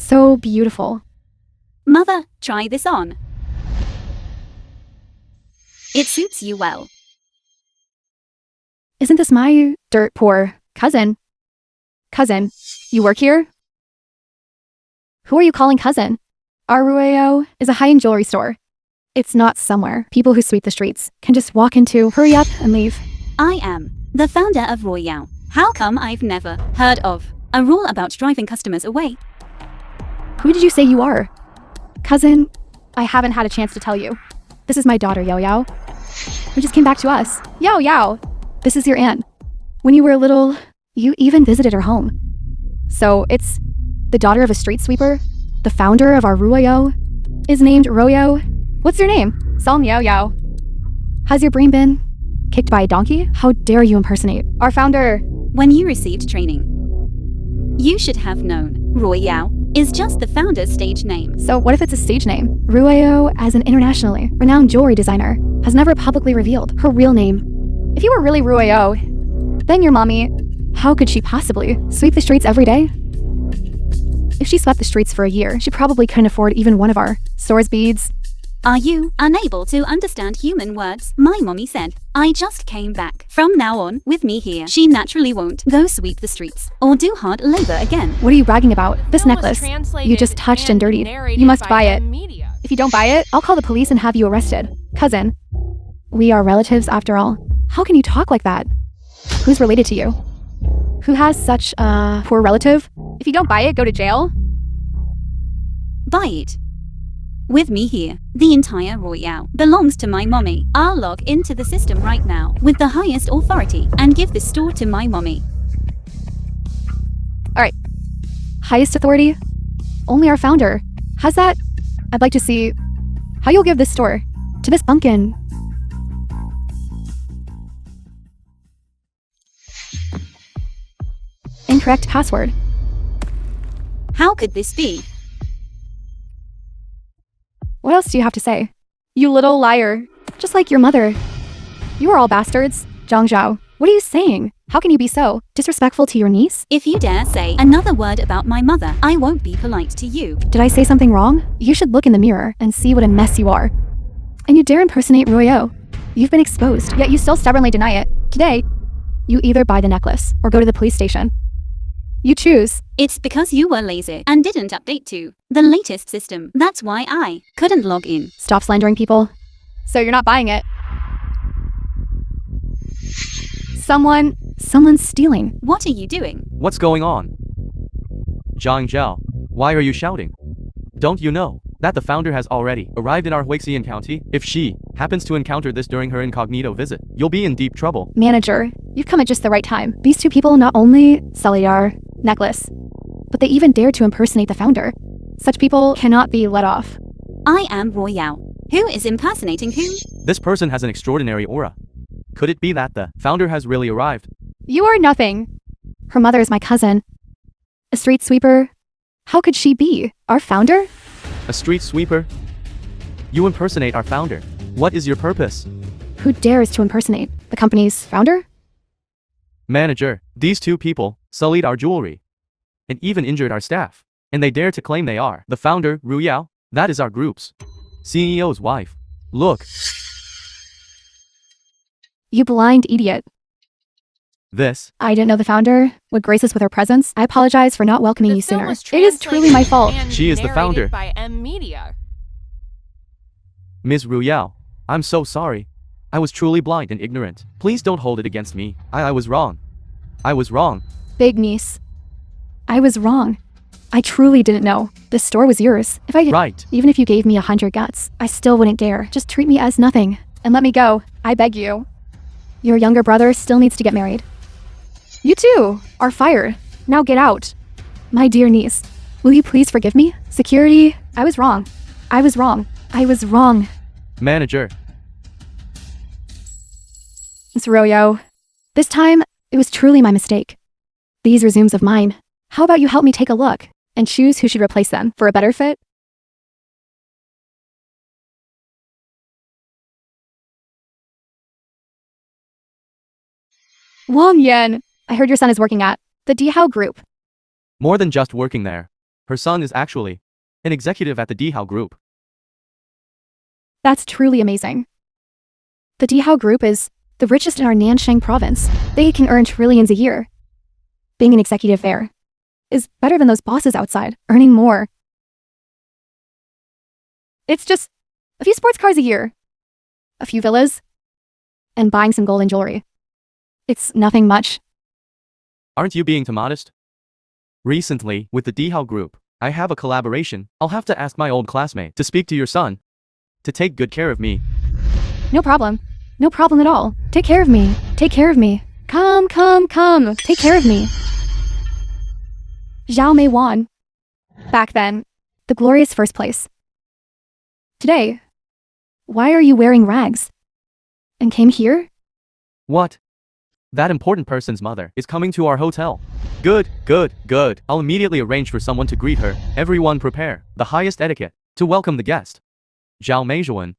So beautiful. Mother, try this on. It suits you well. Isn't this my dirt poor cousin? Cousin, you work here? Who are you calling cousin? Our Rueo is a high-end jewelry store. It's not somewhere people who sweep the streets can just walk into, hurry up and leave. I am the founder of Royale. How come I've never heard of a rule about driving customers away? Who did you say you are? Cousin, I haven't had a chance to tell you. This is my daughter, Yao Yao, who just came back to us. Yao Yao, this is your aunt. When you were little, you even visited her home. So it's the daughter of a street sweeper, the founder of our Ruoyo, is named Royo. What's your name? Song Yao Yao. Has your brain been kicked by a donkey? How dare you impersonate our founder? When you received training, you should have known Royale is just the founder's stage name. So what if it's a stage name? Ruoyo, as an internationally renowned jewelry designer, has never publicly revealed her real name. If you were really Ruoyo, then your mommy, how could she possibly sweep the streets every day? If she swept the streets for a year, she probably couldn't afford even one of our store's beads. Are you unable to understand human words? My mommy said, I just came back. From now on, with me here, she naturally won't go sweep the streets or do hard labor again. What are you bragging about? This necklace you just touched and dirtied. You must buy it. If you don't buy it, I'll call the police and have you arrested. Cousin, we are relatives after all. How can you talk like that? Who's related to you? Who has such a poor relative? If you don't buy it, go to jail. Buy it. With me here, the entire Royale belongs to my mommy. I'll log into the system right now with the highest authority and give this store to my mommy. Alright. Highest authority? Only our founder has that. I'd like to see how you'll give this store to this pumpkin. Incorrect password. How could this be? What else do you have to say? You little liar. Just like your mother. You are all bastards. Zhang Zhao, what are you saying? How can you be so disrespectful to your niece? If you dare say another word about my mother, I won't be polite to you. Did I say something wrong? You should look in the mirror and see what a mess you are. And you dare impersonate Ruoyo. You've been exposed, yet you still stubbornly deny it. Today, you either buy the necklace or go to the police station. You choose. It's because you were lazy and didn't update to the latest system. That's why I couldn't log in. Stop slandering people. So you're not buying it. Someone's stealing. What are you doing? What's going on? Zhang Zhao, why are you shouting? Don't you know that the founder has already arrived in our Huixian County? If she happens to encounter this during her incognito visit, you'll be in deep trouble. Manager, you've come at just the right time. These two people not only sell our necklace, but they even dare to impersonate the founder. Such people cannot be let off. I am Royale. Who is impersonating who? This person has an extraordinary aura. Could it be that the founder has really arrived? You are nothing. Her mother is my cousin. A street sweeper. How could she be our founder? A street sweeper? You impersonate our founder. What is your purpose? Who dares to impersonate the company's founder? Manager, these two people sullied our jewelry and even injured our staff. And they dare to claim they are the founder, Ru Yao. That is our group's CEO's wife. Look. You blind idiot. This. I didn't know the founder would grace us with her presence. I apologize for not welcoming you sooner. It is truly my fault. She is the founder. By M Media. Ms. Ru Yao, I'm so sorry. I was truly blind and ignorant. Please don't hold it against me. I was wrong. I was wrong. Big niece. I was wrong. I truly didn't know. This store was yours. If I Right. Even if you gave me 100 guts, I still wouldn't dare. Just treat me as nothing. And let me go. I beg you. Your younger brother still needs to get married. You too are fired. Now get out. My dear niece, will you please forgive me? Security, I was wrong. I was wrong. I was wrong. Manager. Miss Royo, this time, it was truly my mistake. These resumes of mine, how about you help me take a look and choose who should replace them for a better fit? Wang Yan, I heard your son is working at the Dihao Group. More than just working there. Her son is actually an executive at the Dihao Group. That's truly amazing. The Dihao Group is the richest in our Nansheng province. They can earn trillions a year. Being an executive there is better than those bosses outside, earning more. It's just a few sports cars a year, a few villas, and buying some gold and jewelry. It's nothing much. Aren't you being too modest? Recently, with the Dihao Group, I have a collaboration. I'll have to ask my old classmate to speak to your son, to take good care of me. No problem. No problem at all. Take care of me. Take care of me. Come. Take care of me. Zhao Mei won. Back then, the glorious first place. Today, why are you wearing rags? And came here? What? That important person's mother is coming to our hotel. Good. I'll immediately arrange for someone to greet her. Everyone prepare the highest etiquette to welcome the guest. Zhao Meizhuan,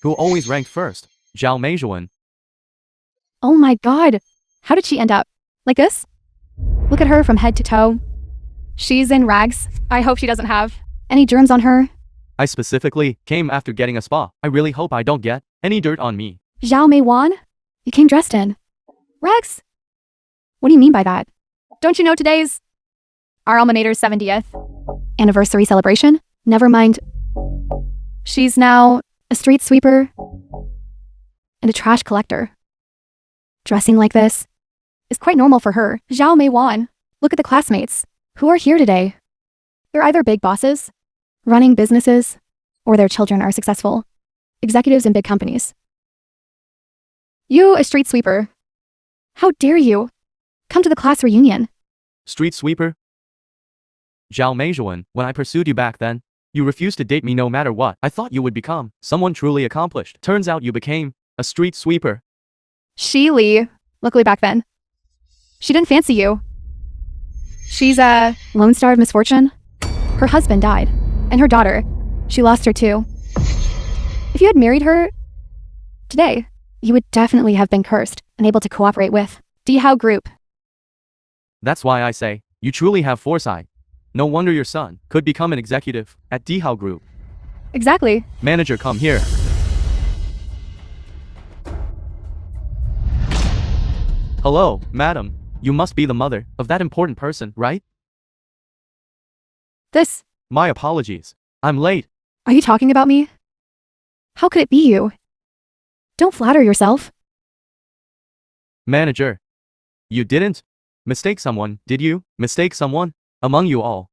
who always ranked first. Zhao Meizhuan. Oh my god. How did she end up like this? Look at her from head to toe. She's in rags. I hope she doesn't have any germs on her. I specifically came after getting a spa. I really hope I don't get any dirt on me. Zhao Mei Wan? You came dressed in rags? What do you mean by that? Don't you know today's our alma mater's 70th anniversary celebration? Never mind. She's now a street sweeper and a trash collector. Dressing like this is quite normal for her. Zhao Mei Wan, look at the classmates who are here today. They're either big bosses, running businesses, or their children are successful executives in big companies. You, a street sweeper. How dare you come to the class reunion? Street sweeper? Zhao Meizhuan, when I pursued you back then, you refused to date me no matter what. I thought you would become someone truly accomplished. Turns out you became a street sweeper. She Li, luckily back then, she didn't fancy you. She's a lone star of misfortune. Her husband died, and her daughter, she lost her too. If you had married her today, you would definitely have been cursed and able to cooperate with Dihao Group. That's why I say, you truly have foresight. No wonder your son could become an executive at Dihao Group. Exactly. Manager, come here. Hello, madam. You must be the mother of that important person, right? This, My apologies. I'm late. are you talking about me? How could it be you? Don't flatter yourself. Manager. You didn't mistake someone, did you? Mistake someone? Among you all.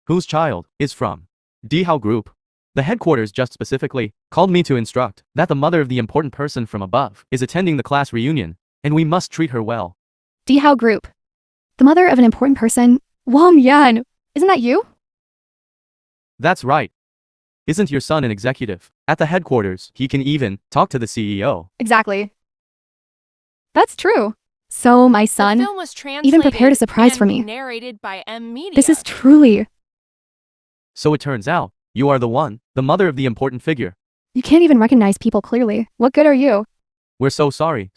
Whose child is from Dihao Group? The headquarters just specifically called me to instruct that the mother of the important person from above is attending the class reunion, and we must treat her well. Dihao Group. The mother of an important person, Wang Yan. Isn't that you? That's right. Isn't your son an executive? At the headquarters, he can even talk to the CEO. Exactly. That's true. So my son The film was even prepared a translated surprise and for me. narrated by M Media. This is truly, So it turns out, you are the one, the mother of the important figure. you can't even recognize people clearly. What good are you? We're so sorry.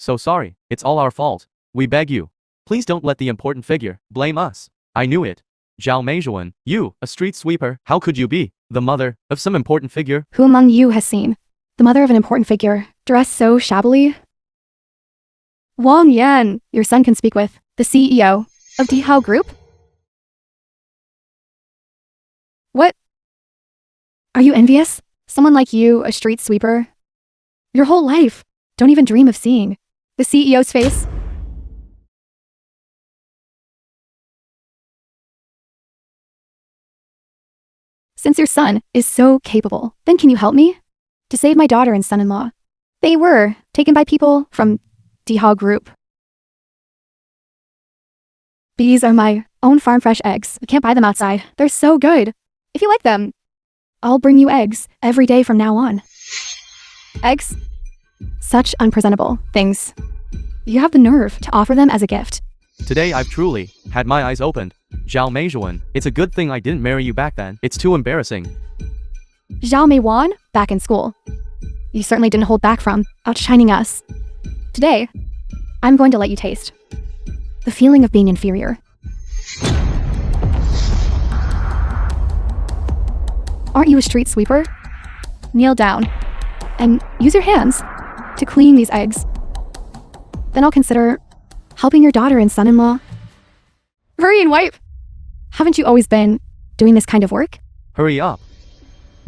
It's all our fault. We beg you. Please don't let the important figure blame us. I knew it. Zhao Meizhuan, you, a street sweeper, how could you be the mother of some important figure? Who among you has seen the mother of an important figure dressed so shabbily? Wang Yan, your son can speak with the CEO of Dihao Group? What? Are you envious? Someone like you, a street sweeper? Your whole life, don't even dream of seeing the CEO's face? Since your son is so capable, then can you help me? To save my daughter and son-in-law. They were taken by people from Dihao Group. These are my own farm fresh eggs. You can't buy them outside. They're so good. If you like them, I'll bring you eggs every day from now on. Eggs? Such unpresentable things. You have the nerve to offer them as a gift. Today I've truly had my eyes opened. Zhao Meizhuan, it's a good thing I didn't marry you back then. It's too embarrassing. Zhao Meiwan, back in school. You certainly didn't hold back from outshining us. Today, I'm going to let you taste the feeling of being inferior. Aren't you a street sweeper? Kneel down and use your hands to clean these eggs. Then I'll consider helping your daughter and son-in-law. Hurry and wipe! Haven't you always been doing this kind of work? Hurry up.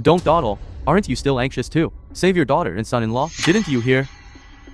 Don't dawdle. Aren't you still anxious too? Save your daughter and son-in-law. Didn't you hear?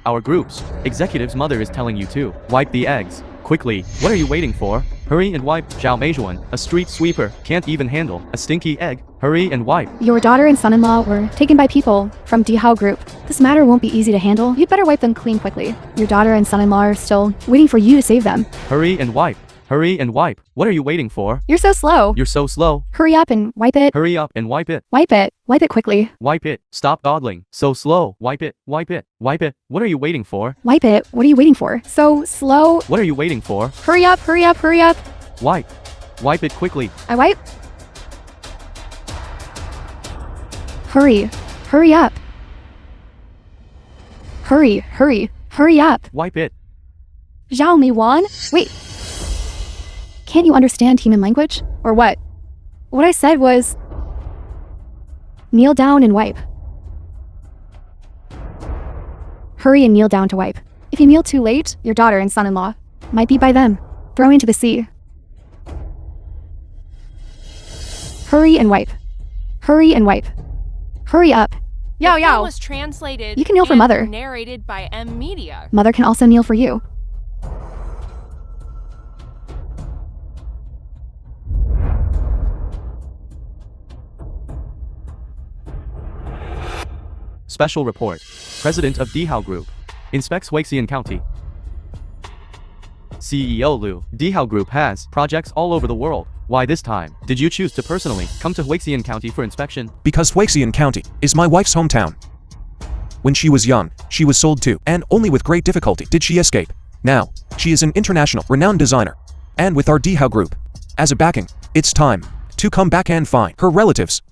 Our group's executive's mother is telling you to wipe the eggs. Quickly. What are you waiting for? Hurry and wipe. Zhao Meijuan, a street sweeper, can't even handle a stinky egg. Hurry and wipe. Your daughter and son-in-law were taken by people from Dihao Group. This matter won't be easy to handle. You'd better wipe them clean quickly. Your daughter and son-in-law are still waiting for you to save them. Hurry and wipe. Hurry and wipe. What are you waiting for? You're so slow. You're so slow. Hurry up and wipe it. Hurry up and wipe it. Wipe it. Wipe it quickly. Wipe it. Stop dawdling. So slow. Wipe it. Wipe it. Wipe it. What are you waiting for? Wipe it. What are you waiting for? So slow. What are you waiting for? Hurry up, hurry up, hurry up. Wipe. Wipe it quickly. I wipe. Hurry. Hurry up. Hurry, hurry, hurry up. Wipe it. Zhao Meiwan? Wait. Can't you understand human language? Or what? What I said was, kneel down and wipe. Hurry and kneel down to wipe. If you kneel too late, your daughter and son-in-law might be by them. Throw into the sea. Hurry and wipe. Hurry and wipe. Hurry up. Yao The film Yao. was translated You can kneel for and Mother. narrated by M Media. Mother can also kneel for you. Special report. President of Dihao Group inspects Huixian County. CEO Liu, Dihao Group has projects all over the world. Why this time did you choose to personally come to Huixian County for inspection? Because Huixian County is my wife's hometown. When she was young, she was sold to, and only with great difficulty did she escape. Now, she is an international, renowned designer. And with our Dihao Group as a backing, it's time to come back and find her relatives.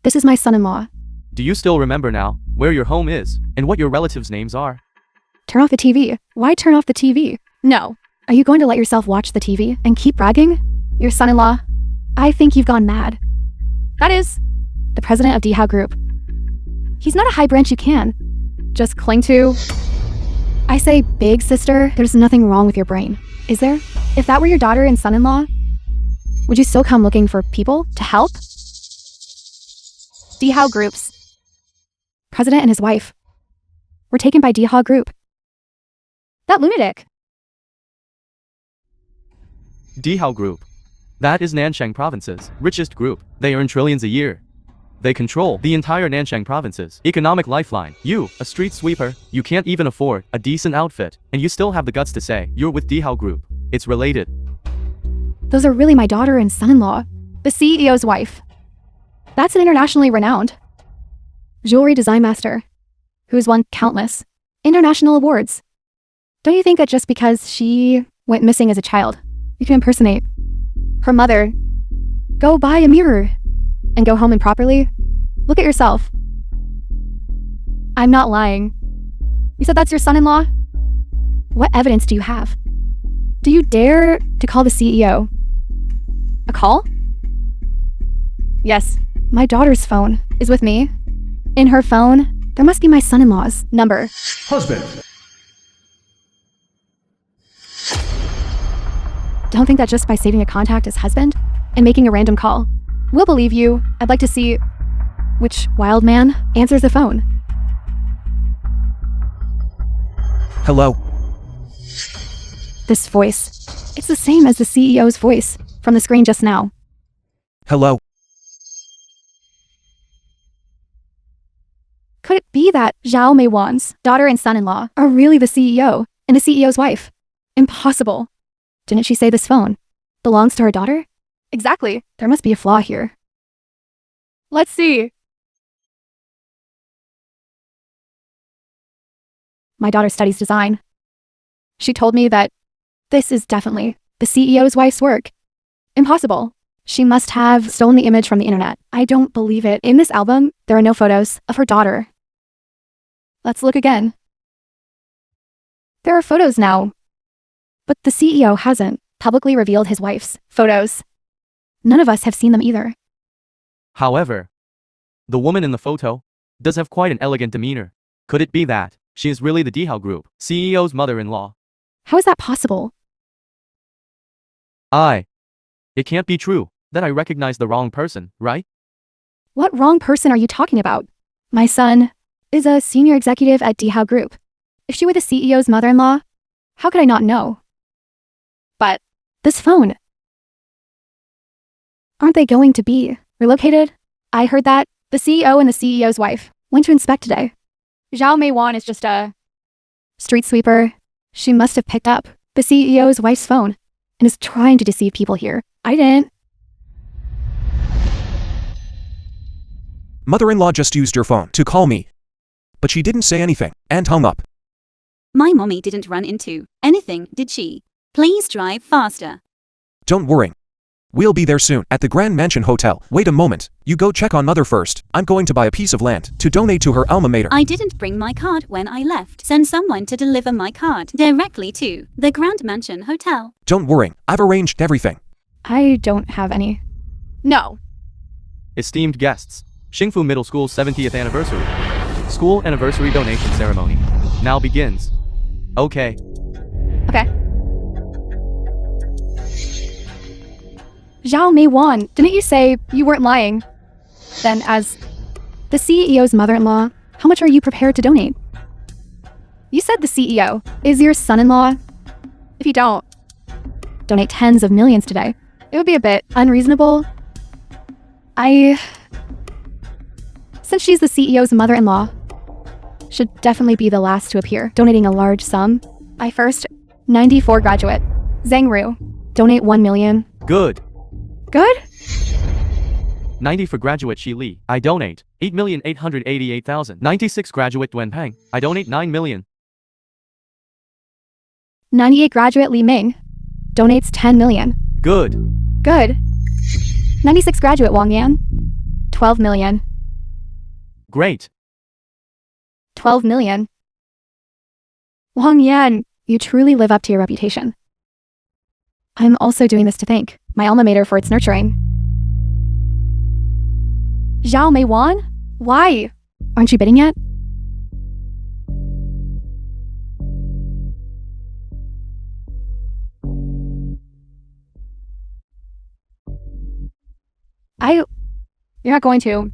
This is my son-in-law. Do you still remember now where your home is and what your relatives' names are? Turn off the TV. Why turn off the TV? No. Are you going to let yourself watch the TV and keep bragging? Your son-in-law, I think you've gone mad. That is, the president of Dihao Group. He's not a high branch you can just cling to. I say, big sister, there's nothing wrong with your brain. Is there? If that were your daughter and son-in-law, would you still come looking for people to help? Dihao Group's president and his wife were taken by Dihao Group. That lunatic. Dihao Group. That is Nanshang Province's richest group. They earn trillions a year. They control the entire Nanshang Province's economic lifeline. You, a street sweeper, you can't even afford a decent outfit, and you still have the guts to say you're with Dihao Group. It's related. Those are really my daughter and son-in-law, the CEO's wife. That's an internationally renowned jewelry design master who's won countless international awards. Don't you think that just because she went missing as a child, you can impersonate her mother, go buy a mirror, and go home improperly? Look at yourself. I'm not lying. You said that's your son-in-law? What evidence do you have? Do you dare to call the CEO? A call? Yes, my daughter's phone is with me. In her phone, there must be my son-in-law's number. Husband. Don't think that just by saving a contact as husband and making a random call, we'll believe you. I'd like to see which wild man answers the phone. Hello? This voice, it's the same as the CEO's voice from the screen just now. Hello? Could it be that Zhao Meiwan's daughter and son-in-law are really the CEO and the CEO's wife? Impossible. Didn't she say this phone belongs to her daughter? Exactly. There must be a flaw here. Let's see. My daughter studies design. She told me that this is definitely the CEO's wife's work. Impossible. She must have stolen the image from the internet. I don't believe it. In this album, there are no photos of her daughter. Let's look again. There are photos now, but the CEO hasn't publicly revealed his wife's photos. None of us have seen them either. However, the woman in the photo does have quite an elegant demeanor. Could it be that she is really the Dihao Group CEO's mother-in-law? How is that possible? It can't be true that I recognize the wrong person, right? What wrong person are you talking about? My son is a senior executive at Dihao Group. If she were the CEO's mother-in-law, how could I not know? But this phone. Aren't they going to be relocated? I heard that the CEO and the CEO's wife went to inspect today. Zhao Meiwan is just a street sweeper. She must have picked up the CEO's wife's phone and is trying to deceive people here. I didn't. Mother-in-law just used your phone to call me. But she didn't say anything and hung up. My mommy didn't run into anything, did she? Please drive faster. Don't worry. We'll be there soon at the Grand Mansion Hotel. Wait a moment. You go check on mother first. I'm going to buy a piece of land to donate to her alma mater. I didn't bring my card when I left. Send someone to deliver my card directly to the Grand Mansion Hotel. Don't worry. I've arranged everything. I don't have any. No. Esteemed guests, Xingfu Middle School's 70th anniversary. School anniversary donation ceremony now begins. Okay. Okay. Zhao Meiwan, didn't you say you weren't lying? Then as the CEO's mother-in-law, how much are you prepared to donate? You said the CEO is your son-in-law. If you don't donate tens of millions today, it would be a bit unreasonable. Since she's the CEO's mother-in-law, should definitely be the last to appear, donating a large sum. I first, 94 graduate. Zhang Ru, donate 1 million. Good. Good? 90 for graduate Shi Li. I donate 8,888,000. 96 graduate Duen Peng. I donate 9 million. 98 graduate Li Ming, donates 10 million. Good. Good. 96 graduate Wang Yan, 12 million. Great. 12 million. Wang Yan, you truly live up to your reputation. I'm also doing this to thank my alma mater for its nurturing. Zhao Meiwan? Why? Aren't you bidding yet? You're not going to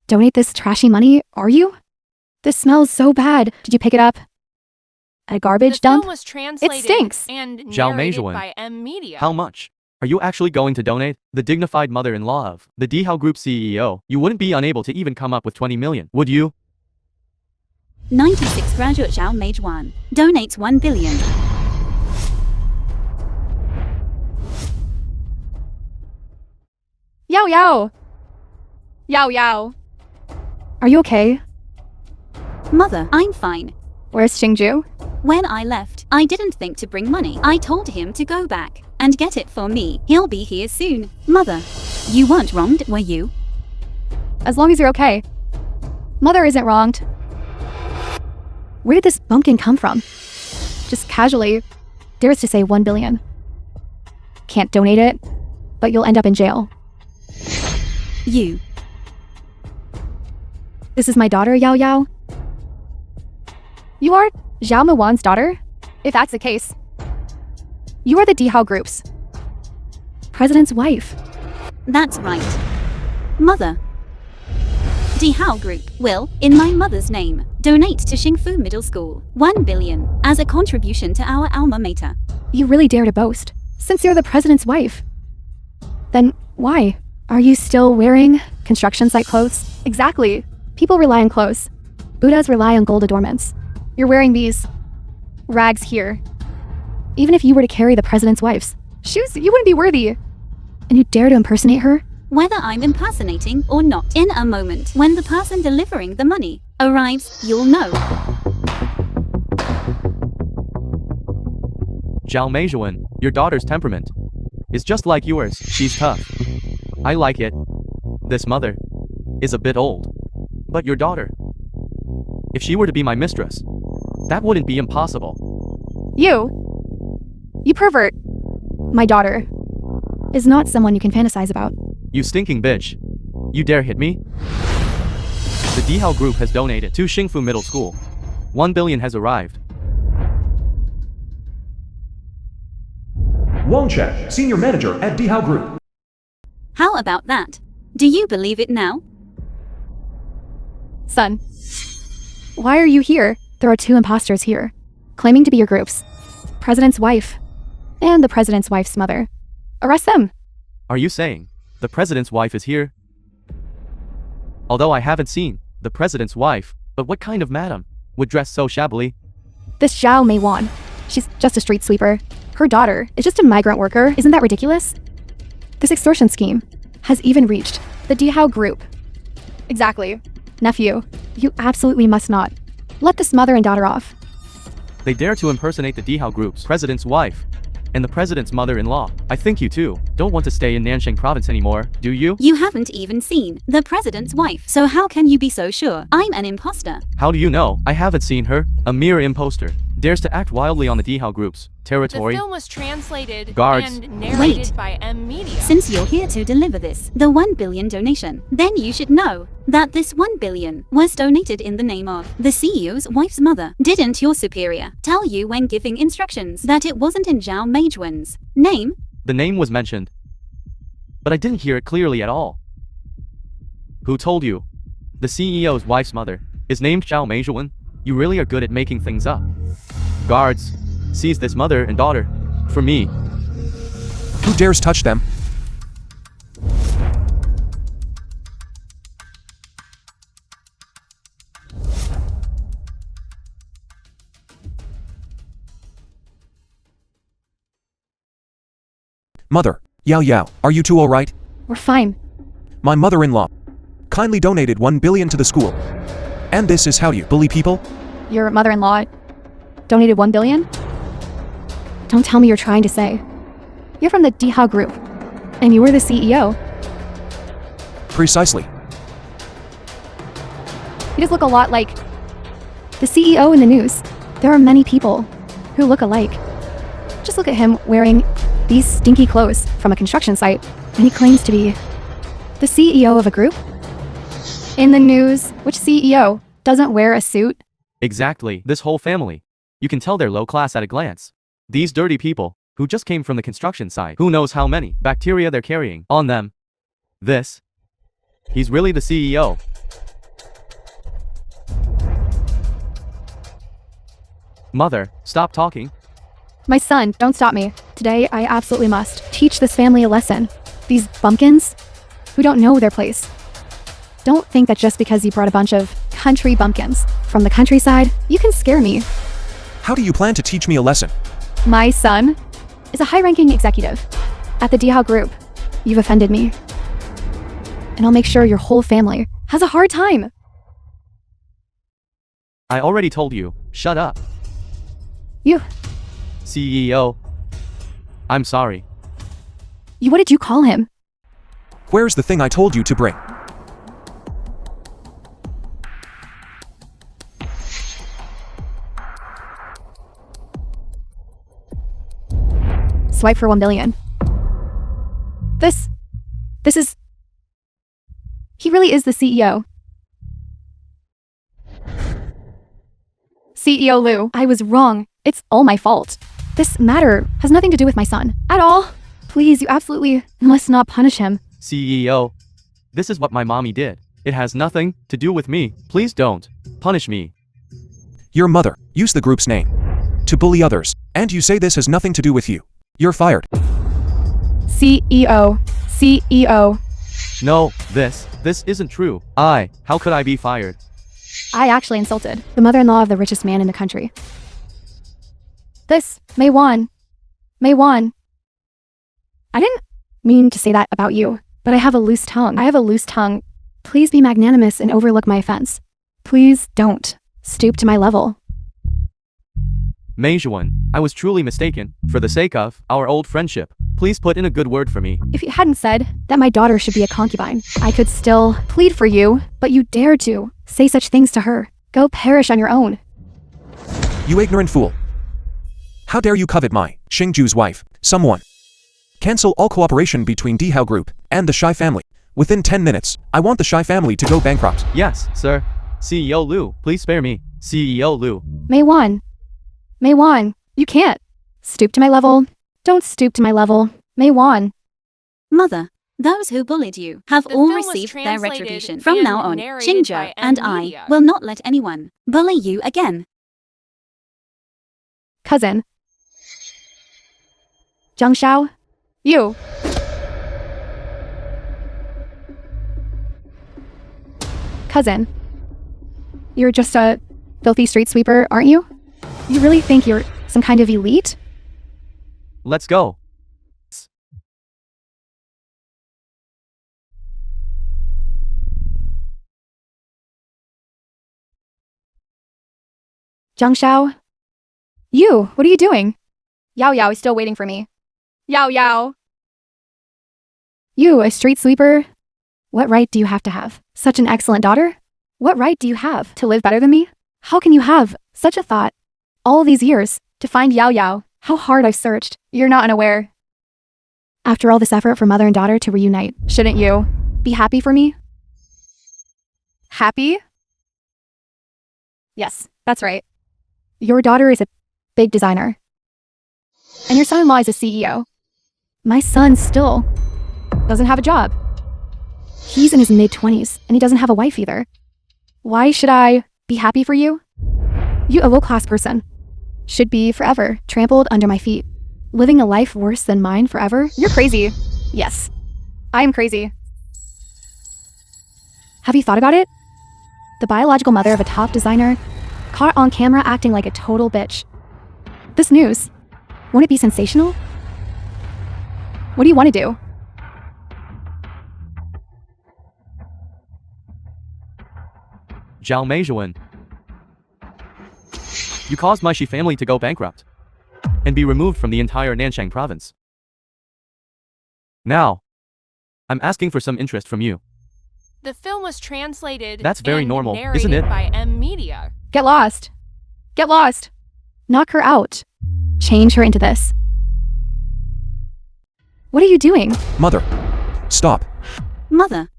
donate this trashy money, are you? This smells so bad. Did you pick it up at a garbage The dump? film was translated stinks. and Zhao narrated Meijuan. by M Media. How much are you actually going to donate? The dignified mother-in-law of the Dihao Group CEO. You wouldn't be unable to even come up with 20 million, would you? 96 graduate Zhao Meijuan donates 1 billion. Yao Yao! Yao Yao! Are you okay? Mother, I'm fine. Where's Xingju? When I left, I didn't think to bring money. I told him to go back and get it for me. He'll be here soon. Mother, you weren't wronged, were you? As long as you're okay. Mother isn't wronged. Where did this bumpkin come from? Just casually dares to say 1 billion. Can't donate it, but you'll end up in jail. You. This is my daughter, Yao Yao. You are Zhao Meiwan's daughter? If that's the case, you are the Dihao Group's president's wife. That's right. Mother. Dihao Group will, in my mother's name, donate to Xingfu Middle School 1 billion as a contribution to our alma mater. You really dare to boast, since you're the president's wife. Then why? Are you still wearing construction site clothes? Exactly. People rely on clothes. Buddhas rely on gold adornments. You're wearing these rags here. Even if you were to carry the president's wife's shoes, you wouldn't be worthy. And you dare to impersonate her? Whether I'm impersonating or not, in a moment, when the person delivering the money arrives, you'll know. Zhao Meijuan, your daughter's temperament is just like yours. She's tough. I like it. This mother is a bit old. But your daughter, if she were to be my mistress, that wouldn't be impossible. You pervert. My daughter is not someone you can fantasize about. You stinking bitch. You dare hit me? The Dihao group has donated to Xingfu Middle School. 1 billion has arrived. Wang Chen, Senior Manager at Dihao Group. How about that? Do you believe it now? Son, why are you here? There are 2 imposters here, claiming to be your group's president's wife and the president's wife's mother. Arrest them. Are you saying the president's wife is here? Although I haven't seen the president's wife, but what kind of madam would dress so shabbily? This Zhao Meiwan, she's just a street sweeper. Her daughter is just a migrant worker. Isn't that ridiculous? This extortion scheme has even reached the Dihao group. Exactly. Nephew, you absolutely must not let this mother and daughter off. They dare to impersonate the Dihao group's president's wife and the president's mother-in-law. I think you too don't want to stay in Nanjing province anymore, do you? You haven't even seen the president's wife, so how can you be so sure I'm an imposter? How do you know? I haven't seen her. A mere imposter dares to act wildly on the Dihao group's The territory. film was translated Guards. and narrated Wait. by M Media. Since you're here to deliver this, the 1 billion donation, then you should know that this 1 billion was donated in the name of the CEO's wife's mother. Didn't your superior tell you when giving instructions that it wasn't in Zhao Meijuan's name? The name was mentioned, but I didn't hear it clearly at all. Who told you? The CEO's wife's mother is named Zhao Meijuan? You really are good at making things up. Guards, seize this mother and daughter. For me. Who dares touch them? Mother, Yao Yao, are you two alright? We're fine. My mother-in-law kindly donated 1 billion to the school. And this is how you bully people? Your mother-in-law donated 1 billion? Don't tell me you're trying to say you're from the Dihao group, and you were the CEO. Precisely. You just look a lot like the CEO in the news. There are many people who look alike. Just look at him wearing these stinky clothes from a construction site, and he claims to be the CEO of a group? In the news, which CEO doesn't wear a suit? Exactly, this whole family. You can tell they're low class at a glance. These dirty people, who just came from the construction site, who knows how many bacteria they're carrying on them. He's really the CEO. Mother, stop talking. My son, don't stop me. Today, I absolutely must teach this family a lesson. These bumpkins who don't know their place. Don't think that just because you brought a bunch of country bumpkins from the countryside, you can scare me. How do you plan to teach me a lesson? My son is a high-ranking executive at the Dihao Group. You've offended me. And I'll make sure your whole family has a hard time. I already told you, shut up. You, CEO. I'm sorry. what did you call him? Where's the thing I told you to bring? Swipe for 1 billion. This is... He really is the CEO. CEO Liu, I was wrong. It's all my fault. This matter has nothing to do with my son. At all. Please, you absolutely must not punish him. CEO. This is what my mommy did. It has nothing to do with me. Please don't punish me. Your mother used the group's name to bully others, and you say this has nothing to do with you. You're fired. CEO. No, this isn't true. How could I be fired? I actually insulted the mother-in-law of the richest man in the country. This, Meiwan. I didn't mean to say that about you, but I have a loose tongue. Please be magnanimous and overlook my offense. Please don't stoop to my level. Meijuan, I was truly mistaken. For the sake of our old friendship, please put in a good word for me. If you hadn't said that my daughter should be a concubine, I could still plead for you, but you dare to say such things to her. Go perish on your own. You ignorant fool. How dare you covet my Xingju's wife? Someone. Cancel all cooperation between Dihao Group and the Shy family. Within 10 minutes, I want the Shy family to go bankrupt. Yes, sir. CEO Liu, please spare me. CEO Liu. Mei-wan. Mei-wan, you can't. Stoop to my level. Don't stoop to my level. Mei-wan. Mother, those who bullied you have The all film was received their translated retribution. From and now on, narrated Xingzhou by and M I Media. will not let anyone bully you again. Cousin. Zhang Shao. You. Cousin. You're just a filthy street sweeper, aren't you? You really think you're some kind of elite? Let's go. Zhang Shao? You, what are you doing? Yao Yao is still waiting for me. Yao Yao. You, a street sweeper? What right do you have to have such an excellent daughter? What right do you have to live better than me? How can you have such a thought? All these years to find Yao Yao, how hard I've searched. You're not unaware. After all this effort for mother and daughter to reunite, shouldn't you be happy for me? Happy? Yes, that's right. Your daughter is a big designer. And your son-in-law is a CEO. My son still doesn't have a job. He's in his mid-20s, and he doesn't have a wife either. Why should I be happy for you? You, a low-class person, should be forever trampled under my feet. Living a life worse than mine forever? You're crazy. Yes, I am crazy. Have you thought about it? The biological mother of a top designer, caught on camera acting like a total bitch. This news, won't it be sensational? What do you want to do? Zhao Meijuan. You caused my Shi family to go bankrupt and be removed from the entire Nanshang province. Now, I'm asking for some interest from you. The film was translated That's very and normal, narrated isn't it? by M Media. Get lost. Get lost. Knock her out. Change her into this. What are you doing? Mother. Stop. Mother,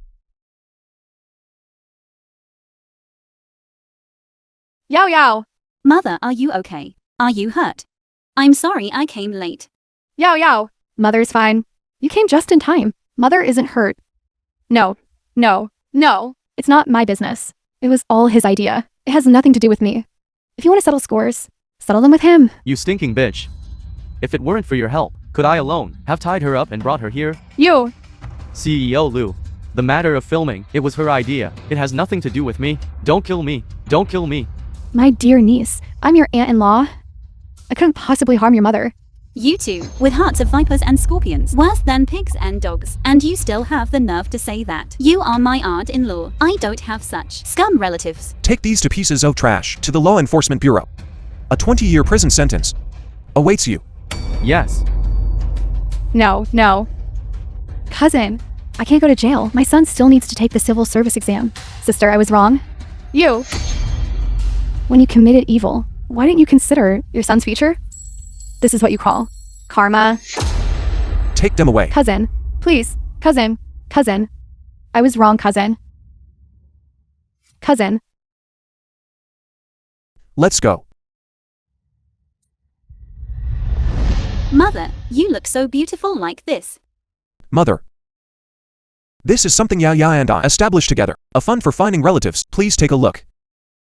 Yao Yao. Mother, are you okay? Are you hurt? I'm sorry I came late. Yao Yao. Mother's fine. You came just in time. Mother isn't hurt. No. It's not my business. It was all his idea. It has nothing to do with me. If you want to settle scores, settle them with him. You stinking bitch. If it weren't for your help, could I alone have tied her up and brought her here? You. CEO Liu. The matter of filming, it was her idea. It has nothing to do with me. Don't kill me. Don't kill me. My dear niece, I'm your aunt-in-law. I couldn't possibly harm your mother. You two, with hearts of vipers and scorpions, worse than pigs and dogs, and you still have the nerve to say that. You are my aunt-in-law. I don't have such scum relatives. Take these two pieces of trash to the Law Enforcement Bureau. A 20-year prison sentence awaits you. Yes. No. Cousin, I can't go to jail. My son still needs to take the civil service exam. Sister, I was wrong. You. When you committed evil, why didn't you consider your son's future? This is what you call karma. Take them away. Cousin, please. Cousin. I was wrong, cousin. Cousin. Let's go. Mother, you look so beautiful like this. Mother. This is something Yao Yao and I established together. A fund for finding relatives. Please take a look.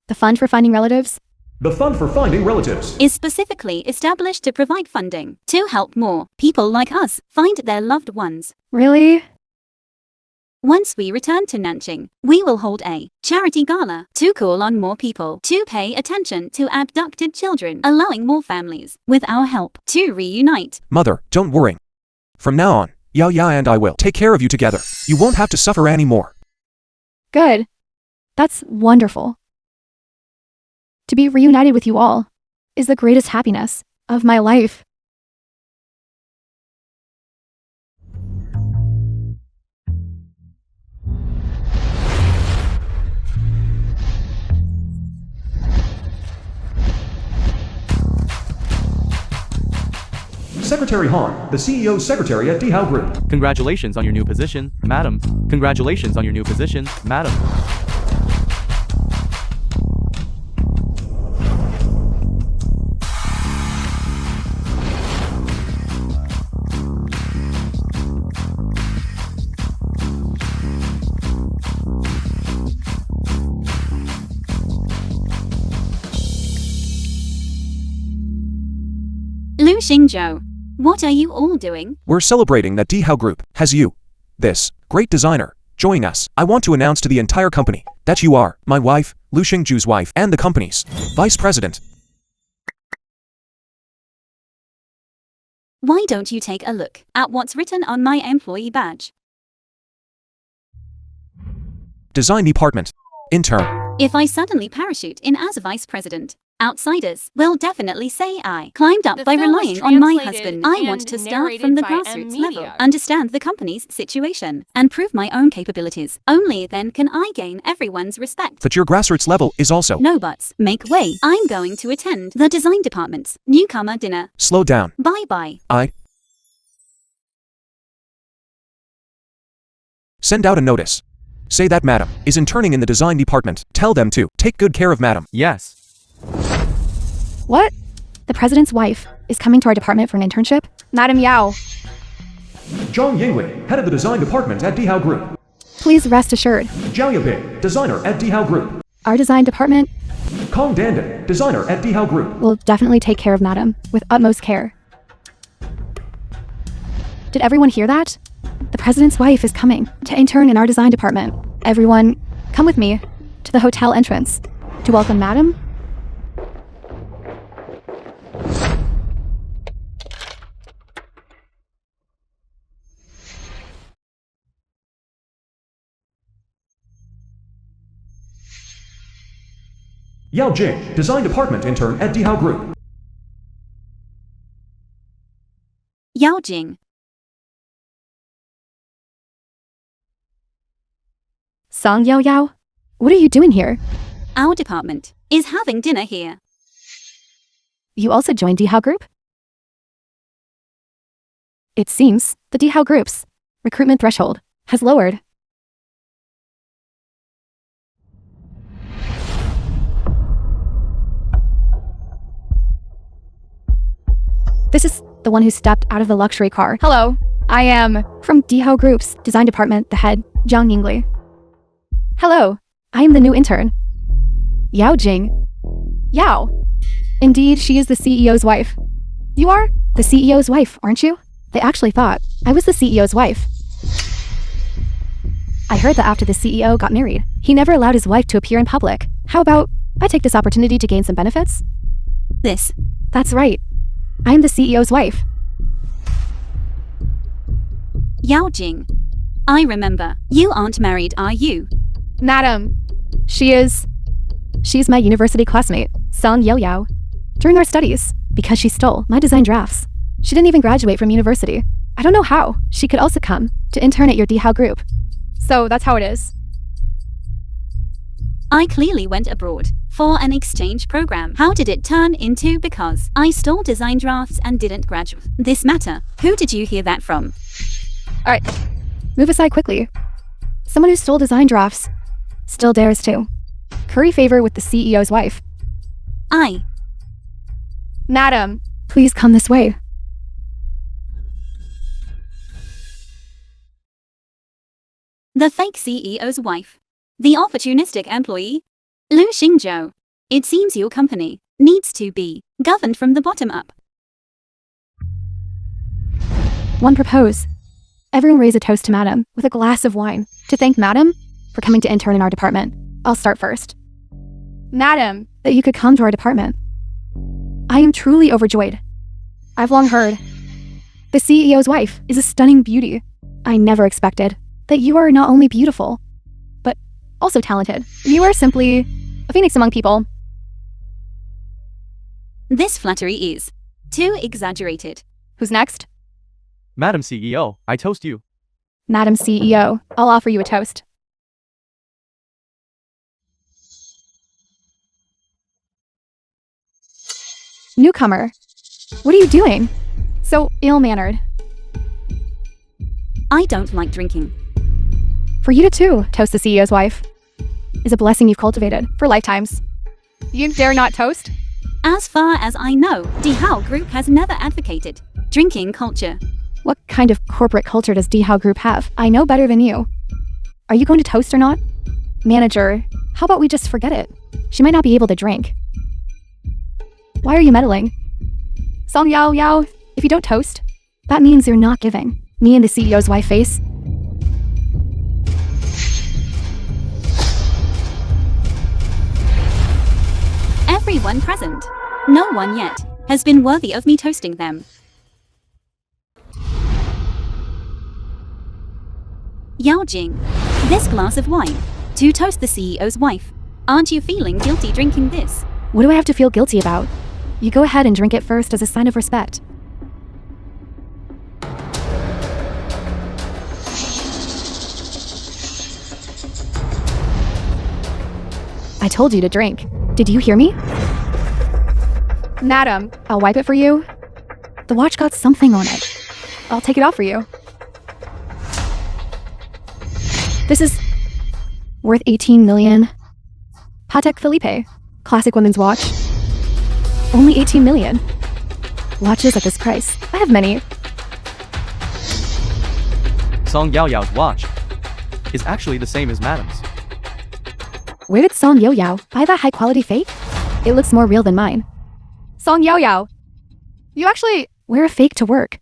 The fund for finding relatives? The fund for finding relatives. Is specifically established to provide funding to help more people like us find their loved ones. Really? Once we return to Nanjing, we will hold a charity gala to call on more people to pay attention to abducted children, allowing more families, with our help, to reunite. Mother, don't worry. From now on, Yao Yao and I will take care of you together. You won't have to suffer anymore. Good. That's wonderful. To be reunited with you all is the greatest happiness of my life. Secretary Han, the CEO's secretary at DHOW Group. Congratulations on your new position, madam. Congratulations on your new position, madam. Lu Xingzhou, what are you all doing? We're celebrating that DHOW Group has you, this great designer, join us. I want to announce to the entire company that you are my wife, Lu Xingzhou's wife, and the company's vice president. Why don't you take a look at what's written on my employee badge? Design department. Intern. If I suddenly parachute in as a vice president, outsiders will definitely say I climbed up The by film was relying on my translated husband. I and want to start from the narrated by grassroots Media. level, understand the company's situation, and prove my own capabilities. Only then can I gain everyone's respect. But your grassroots level is also. No buts. Make way. I'm going to attend the design department's newcomer dinner. Slow down. Bye-bye. I send out a notice. Say that madam is interning in the design department. Tell them to take good care of madam. Yes. What? The president's wife is coming to our department for an internship? Madam Yao, Zhang Yingli, head of the design department at DHOW Group. please rest assured, Zhao Yabing, designer at DHOW Group. our design department Kong Dandan, designer at DHOW Group. will definitely take care of Madam with utmost care. Did everyone hear that? The president's wife is coming to intern in our design department. Everyone, come with me to the hotel entrance to welcome Madam. Yao Jing, design department intern at DHOW Group. Yao Jing. Song Yao Yao, what are you doing here? Our department is having dinner here. You also joined DHOW Group? It seems the DHOW Group's recruitment threshold has lowered. This is the one who stepped out of the luxury car. Hello, I am from DHOW Group's design department, the head, Zhang Yingli. Hello, I am the new intern. Yao Jing. Yao. Indeed, she is the CEO's wife. You are the CEO's wife, aren't you? They actually thought I was the CEO's wife. I heard that after the CEO got married, he never allowed his wife to appear in public. How about I take this opportunity to gain some benefits? That's right. I am the CEO's wife. Yao Jing. I remember. You aren't married, are you? Madam, she's my university classmate, Song Yao Yao. During our studies, because she stole my design drafts, she didn't even graduate from university. I don't know how she could also come to intern at your DHOW Group. So that's how it is. I clearly went abroad for an exchange program. How did it turn into because I stole design drafts and didn't graduate? This matter. Who did you hear that from? Alright, move aside quickly. Someone who stole design drafts still dares to curry favor with the CEO's wife. Madam, please come this way. The fake CEO's wife. The opportunistic employee. Lu Xingzhou. It seems your company needs to be governed from the bottom up. One propose. Everyone raise a toast to Madam with a glass of wine to thank Madam for coming to intern in our department. I'll start first. Madam, that you could come to our department. I am truly overjoyed. I've long heard the CEO's wife is a stunning beauty. I never expected that you are not only beautiful, but also talented. You are simply a phoenix among people. This flattery is too exaggerated. Who's next? Madam CEO, I toast you. Madam CEO, I'll offer you a toast. Newcomer, what are you doing? So ill-mannered. I don't like drinking. For you to too, toast the CEO's wife, is a blessing you've cultivated for lifetimes. You dare not toast? As far as I know, Dihao Group has never advocated drinking culture. What kind of corporate culture does Dihao Group have? I know better than you. Are you going to toast or not? Manager, how about we just forget it? She might not be able to drink. Why are you meddling? Song Yao Yao, if you don't toast, that means you're not giving me and the CEO's wife face. Everyone present, no one yet, has been worthy of me toasting them. Yao Jing, this glass of wine, to toast the CEO's wife. Aren't you feeling guilty drinking this? What do I have to feel guilty about? You go ahead and drink it first as a sign of respect. I told you to drink. Did you hear me? Madam, I'll wipe it for you. The watch got something on it. I'll take it off for you. This is worth 18 million. Patek Philippe, classic women's watch. Only 18 million. Watches at this price. I have many. Song Yao Yao's watch is actually the same as Madam's. Where did Song Yao Yao buy that high-quality fake? It looks more real than mine. Song Yao Yao, you actually wear a fake to work.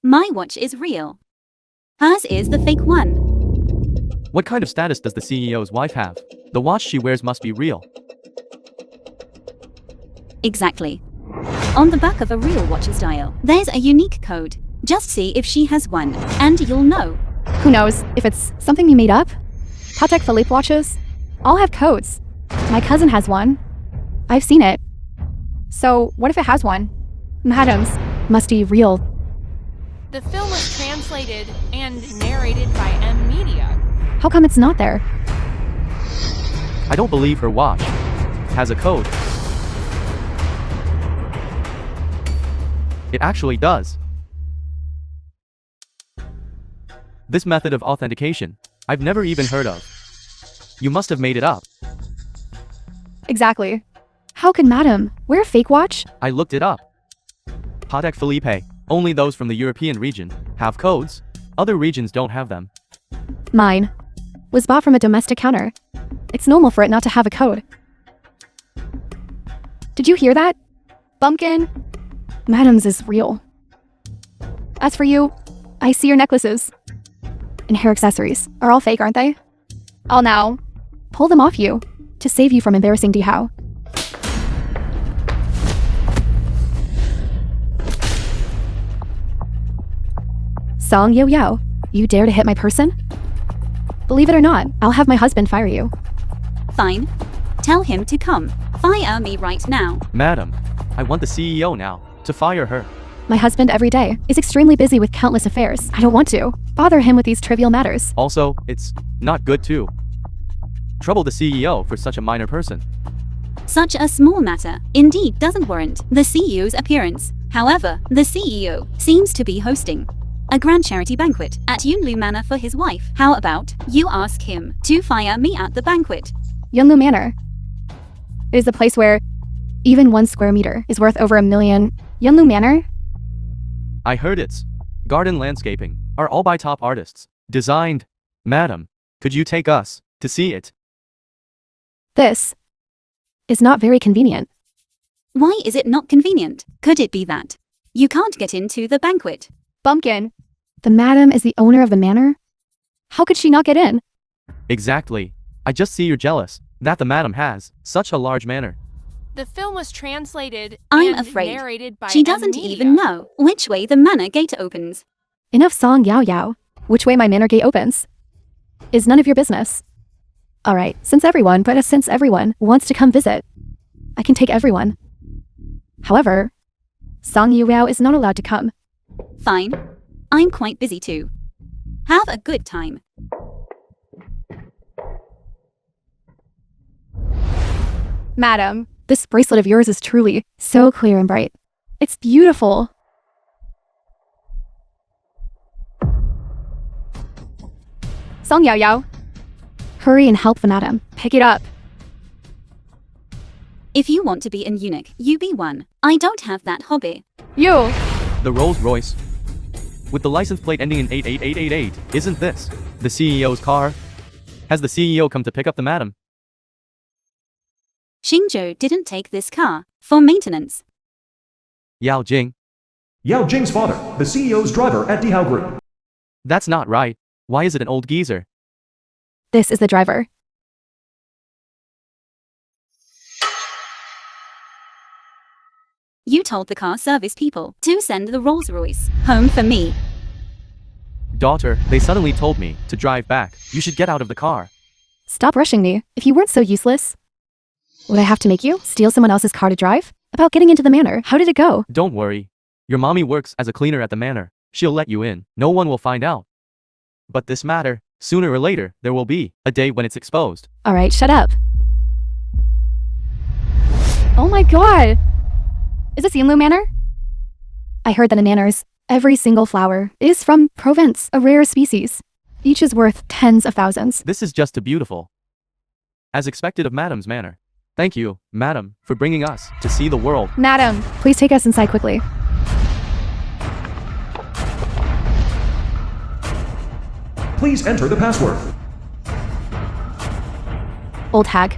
My watch is real. Hers is the fake one. What kind of status does the CEO's wife have? The watch she wears must be real. Exactly. On the back of a real watch's dial, there's a unique code. Just see if she has one, and you'll know. Who knows if it's something you made up? Patek Philippe watches all have codes. My cousin has one. I've seen it. So what if it has one? Madam's must be real. The film was translated and narrated by M Media. How come it's not there? I don't believe her watch has a code. It actually does. This method of authentication, I've never even heard of. You must have made it up. Exactly. How could Madam wear a fake watch? I looked it up. Patek Philippe, only those from the European region, have codes. Other regions don't have them. Mine was bought from a domestic counter. It's normal for it not to have a code. Did you hear that? Bumpkin? Madam's is real. As for you, I see your necklaces and hair accessories are all fake, aren't they? I'll now pull them off you to save you from embarrassing Dihao. Song Yo Yo, you dare to hit my person? Believe it or not, I'll have my husband fire you. Fine. Tell him to come. Fire me right now. Madam, I want the CEO now to fire her. My husband every day is extremely busy with countless affairs. I don't want to bother him with these trivial matters. Also, it's not good to trouble the CEO for such a minor person. Such a small matter, indeed, doesn't warrant the CEO's appearance. However, the CEO seems to be hosting a grand charity banquet at Yunlu Manor for his wife. How about you ask him to fire me at the banquet? Yunlu Manor is a place where even 1 square meter is worth over $1 million. Yunlu Manor? I heard its garden landscaping are all by top artists. Designed. Madam, could you take us to see it? This is not very convenient. Why is it not convenient? Could it be that you can't get into the banquet? Bumpkin, the madam is the owner of the manor? How could she not get in? Exactly. I just see you're jealous that the madam has such a large manor. The film was translated I'm and afraid narrated by she M doesn't Media. even know which way the manor gate opens. Enough Song Yao Yao. Which way my manor gate opens is none of your business. Alright, since everyone wants to come visit, I can take everyone. However, Song Yu Yao is not allowed to come. Fine. I'm quite busy too. Have a good time. Madam, this bracelet of yours is truly so clear and bright. It's beautiful. Song Yao Yao. Hurry and help the madam. Pick it up. If you want to be an eunuch, you be one. I don't have that hobby. You. The Rolls Royce. With the license plate ending in 88888, isn't this the CEO's car? Has the CEO come to pick up the madam? Xingzhou didn't take this car for maintenance. Yao Jing. Yao Jing's father, the CEO's driver at Dihao Group. That's not right. Why is it an old geezer? This is the driver. You told the car service people to send the Rolls Royce home for me. Daughter, they suddenly told me to drive back. You should get out of the car. Stop rushing me. If you weren't so useless, would I have to make you steal someone else's car to drive? About getting into the manor, how did it go? Don't worry. Your mommy works as a cleaner at the manor. She'll let you in. No one will find out. But this matter, sooner or later, there will be a day when it's exposed. Alright, shut up. Oh my god! Is this Yinlu Manor? I heard that in manors, every single flower is from Provence, a rare species. Each is worth tens of thousands. This is just too beautiful. As expected of Madam's manor. Thank you, Madam, for bringing us to see the world. Madam, please take us inside quickly. Please enter the password. Old hag.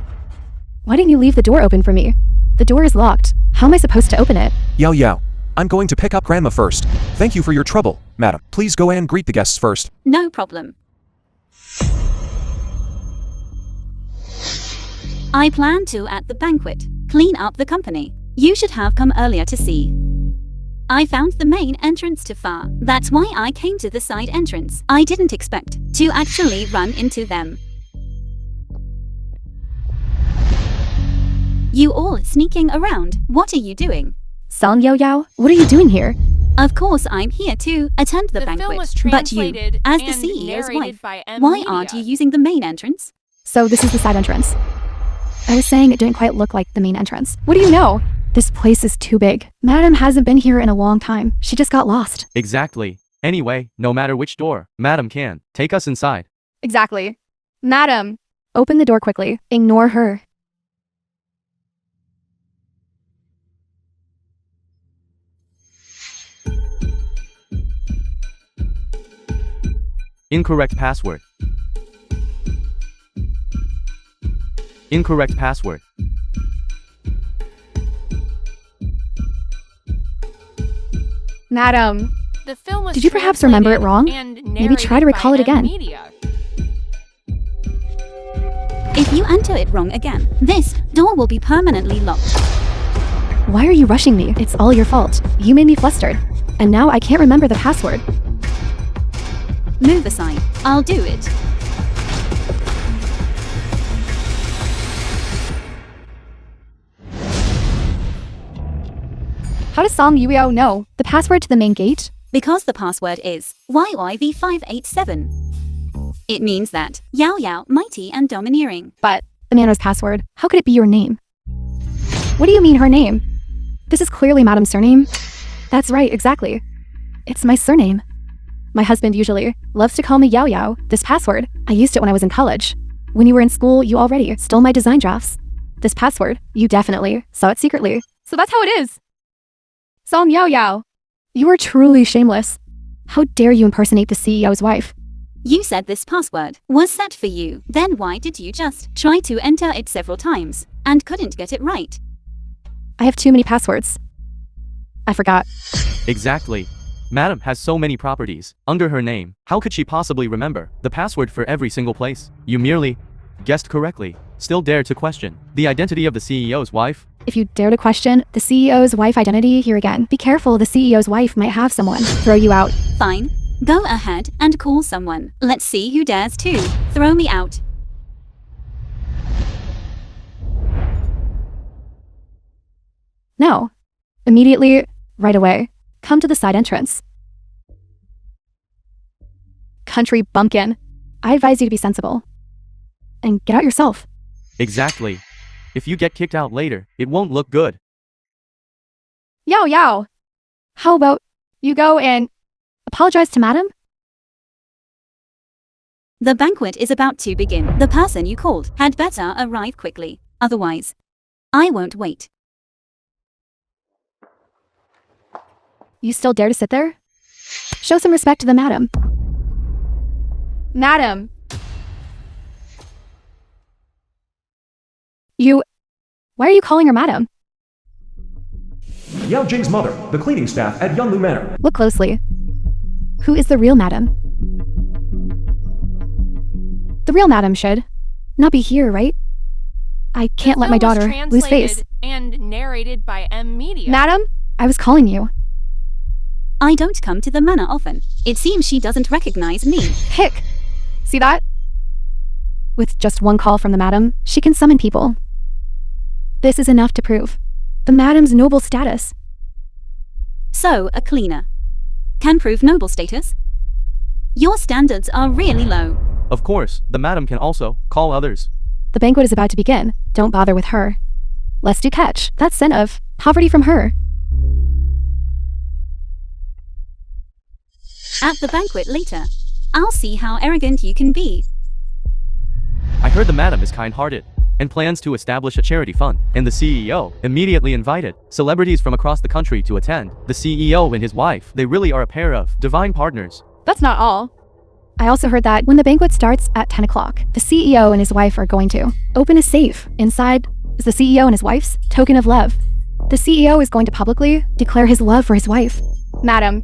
Why didn't you leave the door open for me? The door is locked. How am I supposed to open it? Yao Yao. I'm going to pick up Grandma first. Thank you for your trouble, madam. Please go and greet the guests first. No problem. I plan to at the banquet clean up the company. You should have come earlier to see. I found the main entrance too far. That's why I came to the side entrance. I didn't expect to actually run into them. You all sneaking around. What are you doing? Song Yao Yao, what are you doing here? Of course I'm here to attend the The banquet. film was But you, translated as the and CEO's narrated wife, by M. why Media. aren't you using the main entrance? So this is the side entrance. I was saying it didn't quite look like the main entrance. What do you know? This place is too big. Madam hasn't been here in a long time. She just got lost. Exactly. Anyway, no matter which door, Madam can take us inside. Exactly. Madam. Open the door quickly. Ignore her. Incorrect password. Incorrect password. Madam. The film was Did you perhaps remember it wrong? and Maybe try to narrated recall by it again. M. Media. If you enter it wrong again, this door will be permanently locked. Why are you rushing me? It's all your fault. You made me flustered. And now I can't remember the password. Move aside. I'll do it. How does Song Yuyo know the password to the main gate? Because the password is YYV587. It means that Yao Yao, mighty and domineering. But the manor's password, how could it be your name? What do you mean her name? This is clearly Madam's surname. That's right, exactly. It's my surname. My husband usually loves to call me Yao Yao. This password, I used it when I was in college. When you were in school, you already stole my design drafts. This password, you definitely saw it secretly. So that's how it is. Song Yao Yao, you are truly shameless. How dare you impersonate the CEO's wife? You said this password was set for you. Then why did you just try to enter it several times and couldn't get it right? I have too many passwords. I forgot. Exactly. Madam has so many properties under her name. How could she possibly remember the password for every single place? You merely guessed correctly. Still dare to question the identity of the CEO's wife? If you dare to question the CEO's wife identity here again, be careful, the CEO's wife might have someone throw you out. Fine. Go ahead and call someone. Let's see who dares to throw me out. No. Immediately, right away. Come to the side entrance. Country bumpkin. I advise you to be sensible. And get out yourself. Exactly. If you get kicked out later, it won't look good. Yao Yao. How about you go and apologize to Madam? The banquet is about to begin. The person you called had better arrive quickly. Otherwise, I won't wait. You still dare to sit there? Show some respect to the madam. Madam! Why are you calling her madam? Yao Jing's mother, the cleaning staff at Yunlu Manor. Look closely. Who is the real madam? The real madam should not be here, right? I can't let my daughter lose face. And narrated by M Media. Madam, I was calling you. I don't come to the manor often. It seems she doesn't recognize me. Hick! See that? With just one call from the madam, she can summon people. This is enough to prove the madam's noble status. So, a cleaner can prove noble status? Your standards are really low. Of course, the madam can also call others. The banquet is about to begin. Don't bother with her. Lest you catch that scent of poverty from her. At the banquet later, I'll see how arrogant you can be. I heard the madam is kind-hearted and plans to establish a charity fund, and the CEO immediately invited celebrities from across the country to attend. The CEO and his wife, they really are a pair of divine partners. That's not all. I also heard that when the banquet starts at 10 o'clock, the CEO and his wife are going to open a safe. Inside is the CEO and his wife's token of love. The CEO is going to publicly declare his love for his wife. Madam,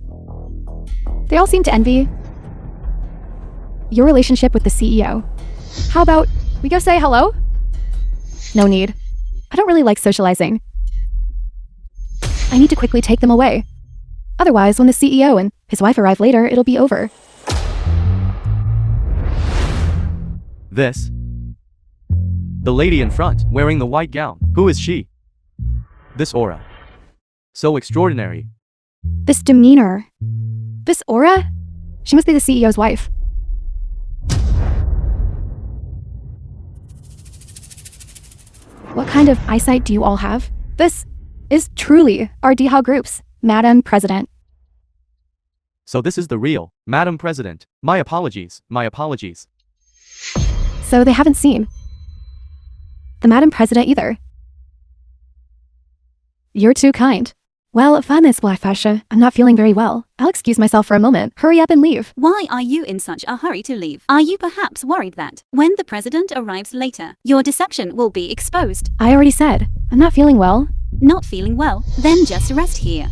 they all seem to envy your relationship with the CEO. How about we go say hello? No need. I don't really like socializing. I need to quickly take them away. Otherwise, when the CEO and his wife arrive later, it'll be over. This. The lady in front, wearing the white gown. Who is she? This aura. So extraordinary. This demeanor. This aura? She must be the CEO's wife. What kind of eyesight do you all have? This is truly our Dihao Group's Madam President. So this is the real Madam President. My apologies, my apologies. So they haven't seen the Madam President either. You're too kind. Well, Miss Blackfasha, I'm not feeling very well. I'll excuse myself for a moment. Hurry up and leave. Why are you in such a hurry to leave? Are you perhaps worried that, when the president arrives later, your deception will be exposed? I already said, I'm not feeling well. Not feeling well? Then just rest here.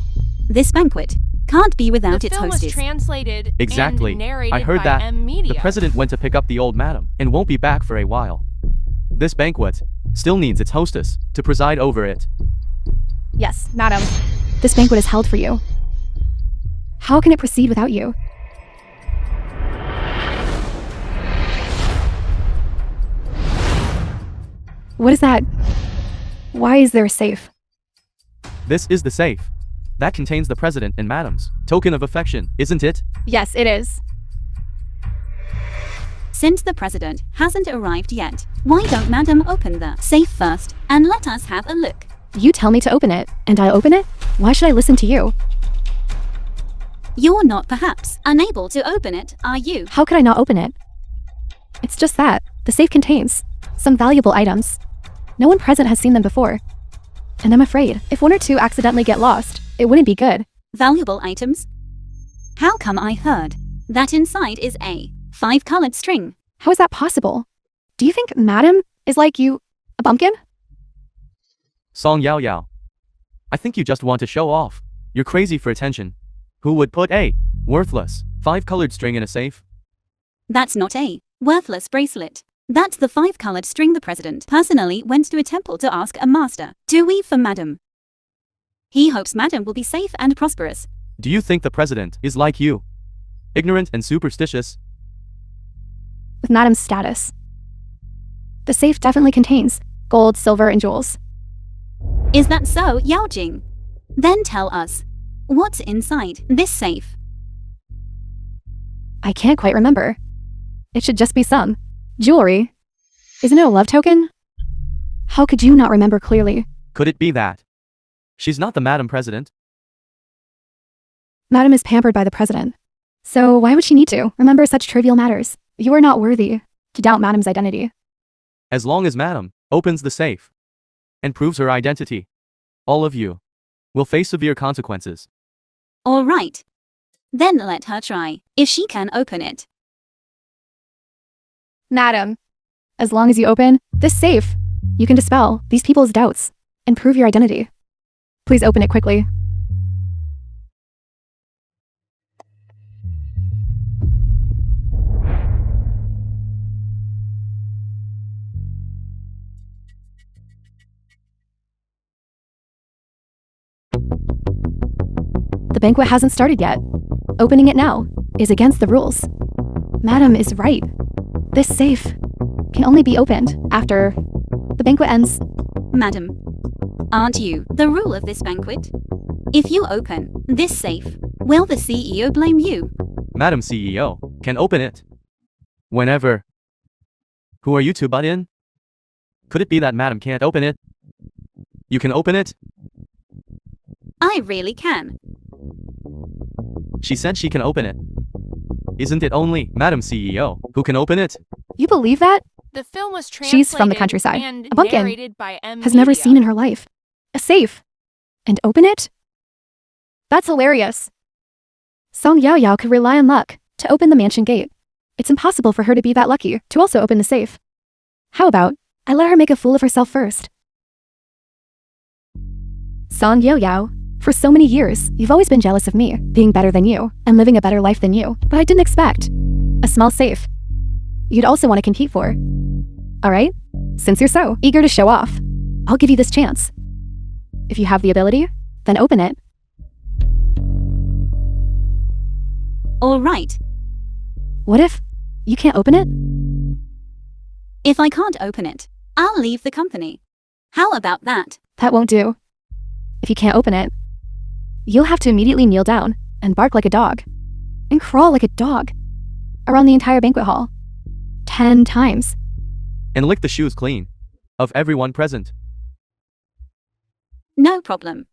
This banquet can't be without The its film was hostess. translated Exactly. and narrated I heard by that. M Media. The president went to pick up the old madam and won't be back for a while. This banquet still needs its hostess to preside over it. Yes, madam. This banquet is held for you. How can it proceed without you? What is that? Why is there a safe? This is the safe. That contains the president and madam's token of affection, isn't it? Yes, it is. Since the president hasn't arrived yet, why don't Madam open the safe first and let us have a look? You tell me to open it, and I open it? Why should I listen to you? You're not perhaps unable to open it, are you? How could I not open it? It's just that the safe contains some valuable items. No one present has seen them before. And I'm afraid if one or two accidentally get lost, it wouldn't be good. Valuable items? How come I heard that inside is a 5-colored string? How is that possible? Do you think Madam is like you, a bumpkin? Song Yao Yao. I think you just want to show off. You're crazy for attention. Who would put a worthless 5-colored string in a safe? That's not a worthless bracelet. That's the 5-colored string the president personally went to a temple to ask a master to weave for Madam. He hopes Madam will be safe and prosperous. Do you think the president is like you? Ignorant and superstitious? With Madam's status. The safe definitely contains gold, silver, and jewels. Is that so, Yao Jing? Then tell us, what's inside this safe? I can't quite remember. It should just be some jewelry. Isn't it a love token? How could you not remember clearly? Could it be that she's not the Madam President? Madam is pampered by the president. So why would she need to remember such trivial matters? You are not worthy to doubt Madam's identity. As long as Madam opens the safe and proves her identity, all of you will face severe consequences. All right. Then let her try, if she can open it. Madam, as long as you open this safe, you can dispel these people's doubts and prove your identity. Please open it quickly. The banquet hasn't started yet. Opening it now is against the rules. Madam is right. This safe can only be opened after the banquet ends. Madam, aren't you the rule of this banquet? If you open this safe, will the CEO blame you? Madam CEO can open it whenever. Who are you to butt in? Could it be that Madam can't open it? You can open it? I really can. She said she can open it. Isn't it only Madam CEO who can open it? You believe that? The film was translated She's from the countryside. and A pumpkin narrated by M. Has never Media. seen in her life a safe and open it? That's hilarious. Song Yao Yao could rely on luck to open the mansion gate. It's impossible for her to be that lucky to also open the safe. How about I let her make a fool of herself first? Song Yao Yao, for so many years, you've always been jealous of me, being better than you, and living a better life than you. But I didn't expect a small safe you'd also want to compete for. Alright? Since you're so eager to show off, I'll give you this chance. If you have the ability, then open it. All right. What if you can't open it? If I can't open it, I'll leave the company. How about that? That won't do. If you can't open it, you'll have to immediately kneel down and bark like a dog and crawl like a dog around the entire banquet hall 10 times. And lick the shoes clean of everyone present. No problem.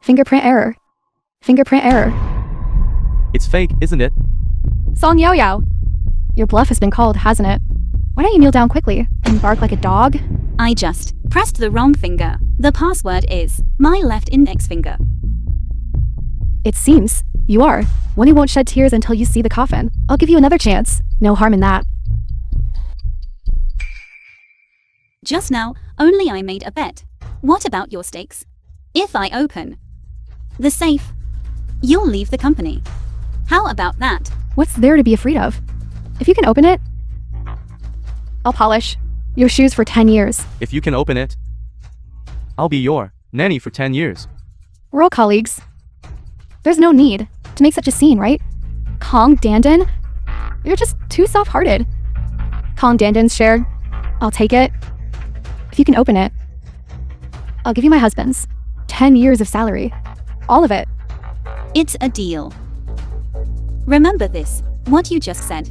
Fingerprint error. Fingerprint error. It's fake, isn't it? Song Yao Yao. Your bluff has been called, hasn't it? Why don't you kneel down quickly and bark like a dog? I just pressed the wrong finger. The password is my left index finger. It seems you are. One who won't shed tears until you see the coffin. I'll give you another chance. No harm in that. Just now, only I made a bet. What about your stakes? If I open the safe, you'll leave the company. How about that? What's there to be afraid of? If you can open it, I'll polish your shoes for 10 years. If you can open it, I'll be your nanny for 10 years. We're all colleagues. There's no need to make such a scene, right? Kong Dandan? You're just too soft-hearted. Kong Dandan's share. I'll take it. If you can open it, I'll give you my husband's 10 years of salary. All of it. It's a deal. Remember this, what you just said.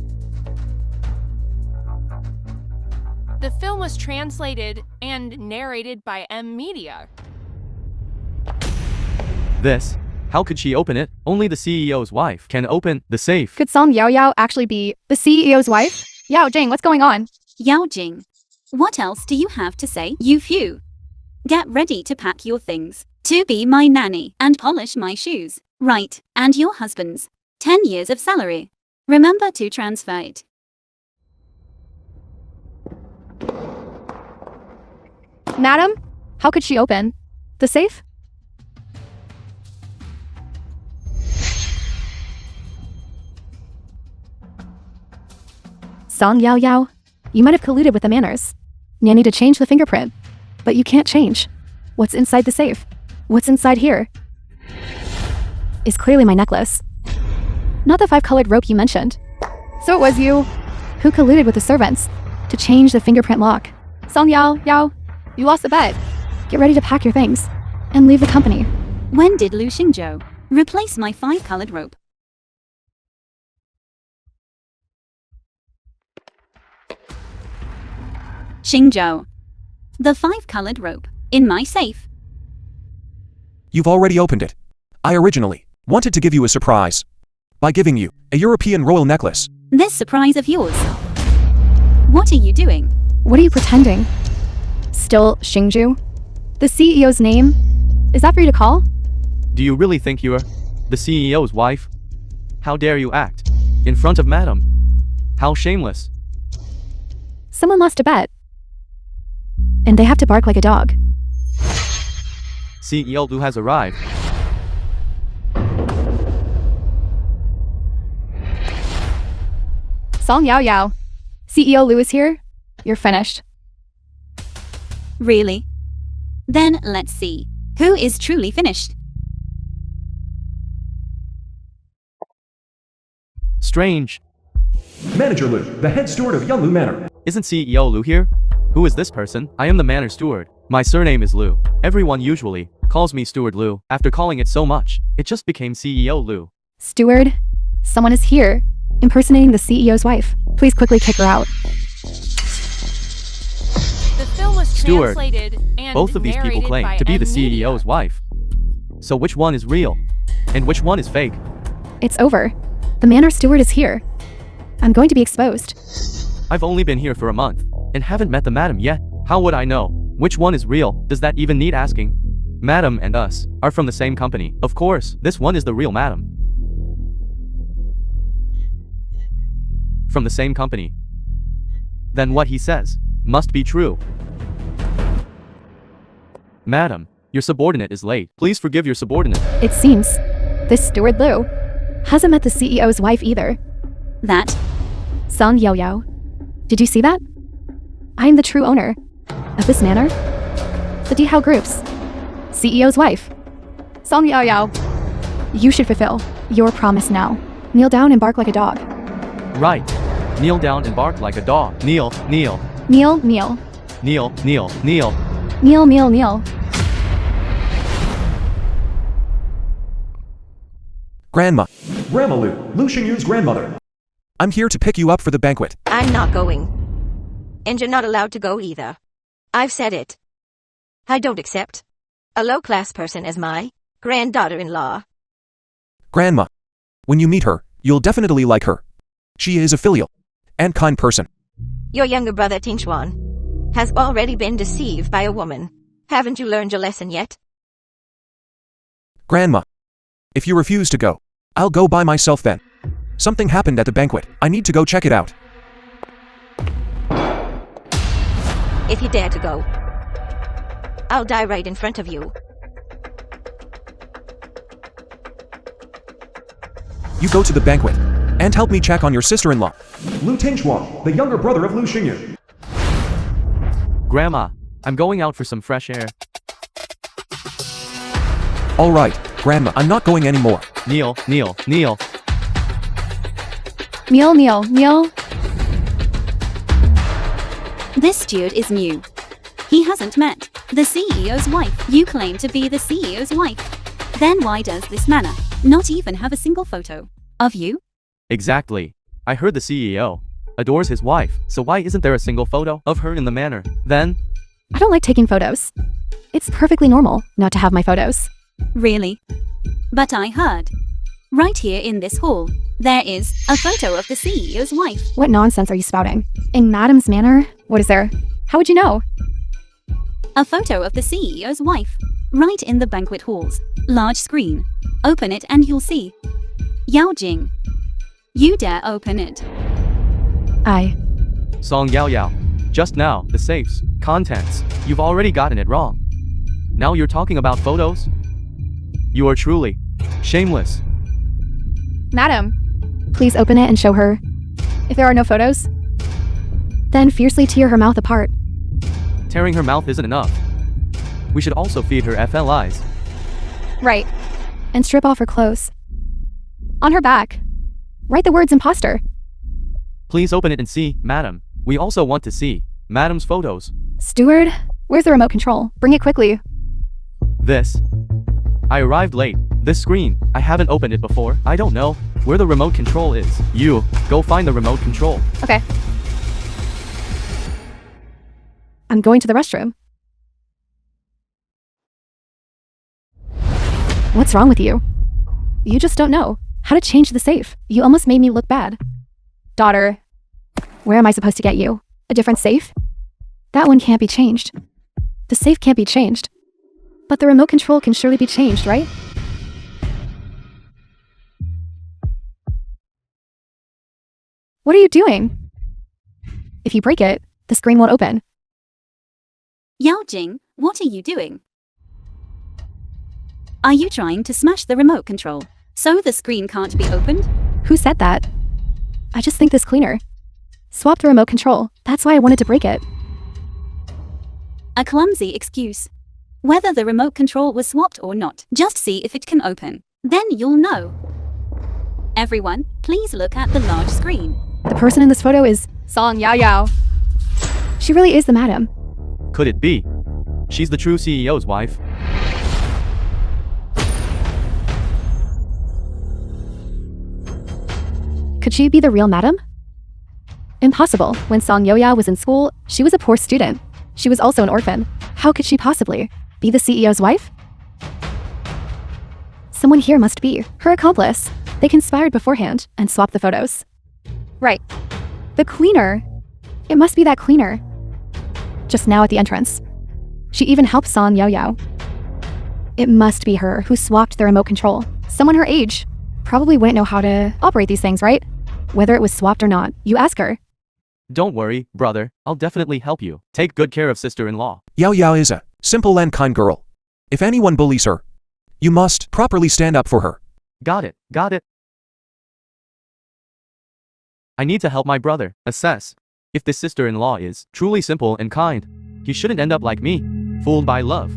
The film was translated and narrated by M. Media. This. How could she open it? Only the CEO's wife can open the safe. Could Song Yao Yao actually be the CEO's wife? Yao Jing, what's going on? Yao Jing, what else do you have to say, you few? Get ready to pack your things, to be my nanny, and polish my shoes. Right, and your husband's 10 years of salary. Remember to transfer it. Madam, how could she open the safe? Song Yao Yao, you might have colluded with the manners. Nanny to change the fingerprint, but you can't change what's inside the safe. What's inside here is clearly my necklace, not the 5-colored rope you mentioned. So it was you who colluded with the servants to change the fingerprint lock. Song Yao Yao, you lost the bet. Get ready to pack your things and leave the company. When did Lu Xingzhou replace my 5-colored rope? Xingzhou, the 5-colored rope in my safe. You've already opened it. I originally Wanted to give you a surprise by giving you a European royal necklace. This surprise of yours. What are you doing? What are you pretending? Still Xingju? The CEO's name? Is that for you to call? Do you really think you're the CEO's wife? How dare you act in front of Madam? How shameless. Someone lost a bet. And they have to bark like a dog. CEO Lu has arrived. Song Yao Yao. CEO Lu is here. You're finished. Really? Then let's see. Who is truly finished? Strange. Manager Lu, the head steward of Yunlu Manor. Isn't CEO Lu here? Who is this person? I am the manor steward. My surname is Lu. Everyone usually calls me Steward Lu. After calling it so much, it just became CEO Lu. Steward, someone is here, impersonating the CEO's wife. Please quickly kick her out. The film was Steward, translated and both of these people narrated claim by to be the Media. CEO's wife. So which one is real? And which one is fake? It's over. The manor steward is here. I'm going to be exposed. I've only been here for a month and haven't met the madam yet. How would I know which one is real? Does that even need asking? Madam and us are from the same company. Of course, this one is the real madam. From the same company. Then what he says must be true. Madam, your subordinate is late. Please forgive your subordinate. It seems this Steward Lu hasn't met the CEO's wife either. That? Song Yao Yao. Did you see that? I'm the true owner of this manor. The Dihao Group's CEO's wife. Song Yao Yao. You should fulfill your promise now. Kneel down and bark like a dog. Right. Kneel down and bark like a dog. Kneel, kneel, Kneel, kneel. kneel, kneel, kneel. Kneel, kneel, kneel. Grandma. Grandma Lu, Lu Xingyu's grandmother. I'm here to pick you up for the banquet. I'm not going. And you're not allowed to go either. I've said it. I don't accept a low-class person as my granddaughter-in-law. Grandma. When you meet her, you'll definitely like her. She is a filial and kind person. Your younger brother Tingshuan has already been deceived by a woman. Haven't you learned your lesson yet? Grandma. If you refuse to go, I'll go by myself then. Something happened at the banquet. I need to go check it out. If you dare to go, I'll die right in front of you. You go to the banquet and help me check on your sister-in-law. Lu Tingshuan, the younger brother of Lu Xingyu. Grandma, I'm going out for some fresh air. All right, Grandma, I'm not going anymore. Kneel, kneel, kneel. Kneel, kneel, kneel. This steward is new. He hasn't met the CEO's wife. You claim to be the CEO's wife. Then why does this manor not even have a single photo of you? Exactly. I heard the CEO adores his wife, so why isn't there a single photo of her in the manor? Then, I don't like taking photos. It's perfectly normal not to have my photos. Really? But I heard. Right here in this hall, there is a photo of the CEO's wife. What nonsense are you spouting? In Madam's manor? What is there? How would you know? A photo of the CEO's wife. Right in the banquet halls. Large screen. Open it and you'll see. Yao Jing. You dare open it. Song Yao Yao. Just now, the safes, contents. You've already gotten it wrong. Now you're talking about photos? You are truly shameless. Madam, please open it and show her. If there are no photos, then fiercely tear her mouth apart. Tearing her mouth isn't enough. We should also feed her FLIs. Right. And strip off her clothes. On her back, write the words imposter. Please open it and see, Madam. We also want to see Madam's photos. Steward, where's the remote control? Bring it quickly. This. I arrived late. This screen, I haven't opened it before. I don't know where the remote control is. You, go find the remote control. Okay. I'm going to the restroom. What's wrong with you? You just don't know how to change the safe. You almost made me look bad. Daughter, where am I supposed to get you? A different safe? That one can't be changed. The safe can't be changed. But the remote control can surely be changed, right? What are you doing? If you break it, the screen won't open. Yao Jing, what are you doing? Are you trying to smash the remote control so the screen can't be opened? Who said that? I just think this cleaner swapped the remote control. That's why I wanted to break it. A clumsy excuse. Whether the remote control was swapped or not, just see if it can open. Then you'll know. Everyone, please look at the large screen. The person in this photo is Song Yao Yao. She really is the madam. Could it be? She's the true CEO's wife. Could she be the real madam? Impossible. When Song Yoya was in school, she was a poor student. She was also an orphan. How could she possibly be the CEO's wife? Someone here must be her accomplice. They conspired beforehand and swapped the photos. Right. The cleaner. It must be that cleaner. Just now at the entrance. She even helped Song Yoyo. It must be her who swapped the remote control. Someone her age probably wouldn't know how to operate these things, right? Whether it was swapped or not, you ask her. Don't worry, brother. I'll definitely help you. Take good care of sister-in-law. Yao Yao is a simple and kind girl. If anyone bullies her, you must properly stand up for her. Got it, got it. I need to help my brother assess if this sister-in-law is truly simple and kind. He shouldn't end up like me, fooled by love.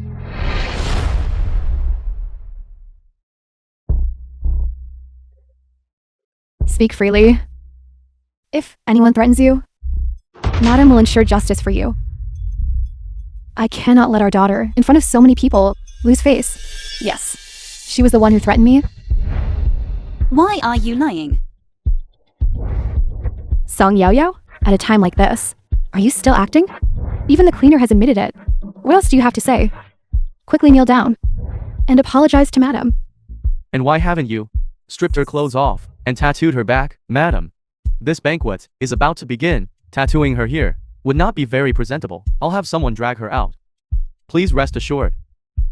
Speak freely. If anyone threatens you, Madam will ensure justice for you. I cannot let our daughter, in front of so many people, lose face. Yes, she was the one who threatened me. Why are you lying? Song Yao Yao, at a time like this, are you still acting? Even the cleaner has admitted it. What else do you have to say? Quickly kneel down and apologize to Madam. And why haven't you stripped her clothes off and tattooed her back, madam? This banquet is about to begin. Tattooing her here would not be very presentable. I'll have someone drag her out. Please rest assured.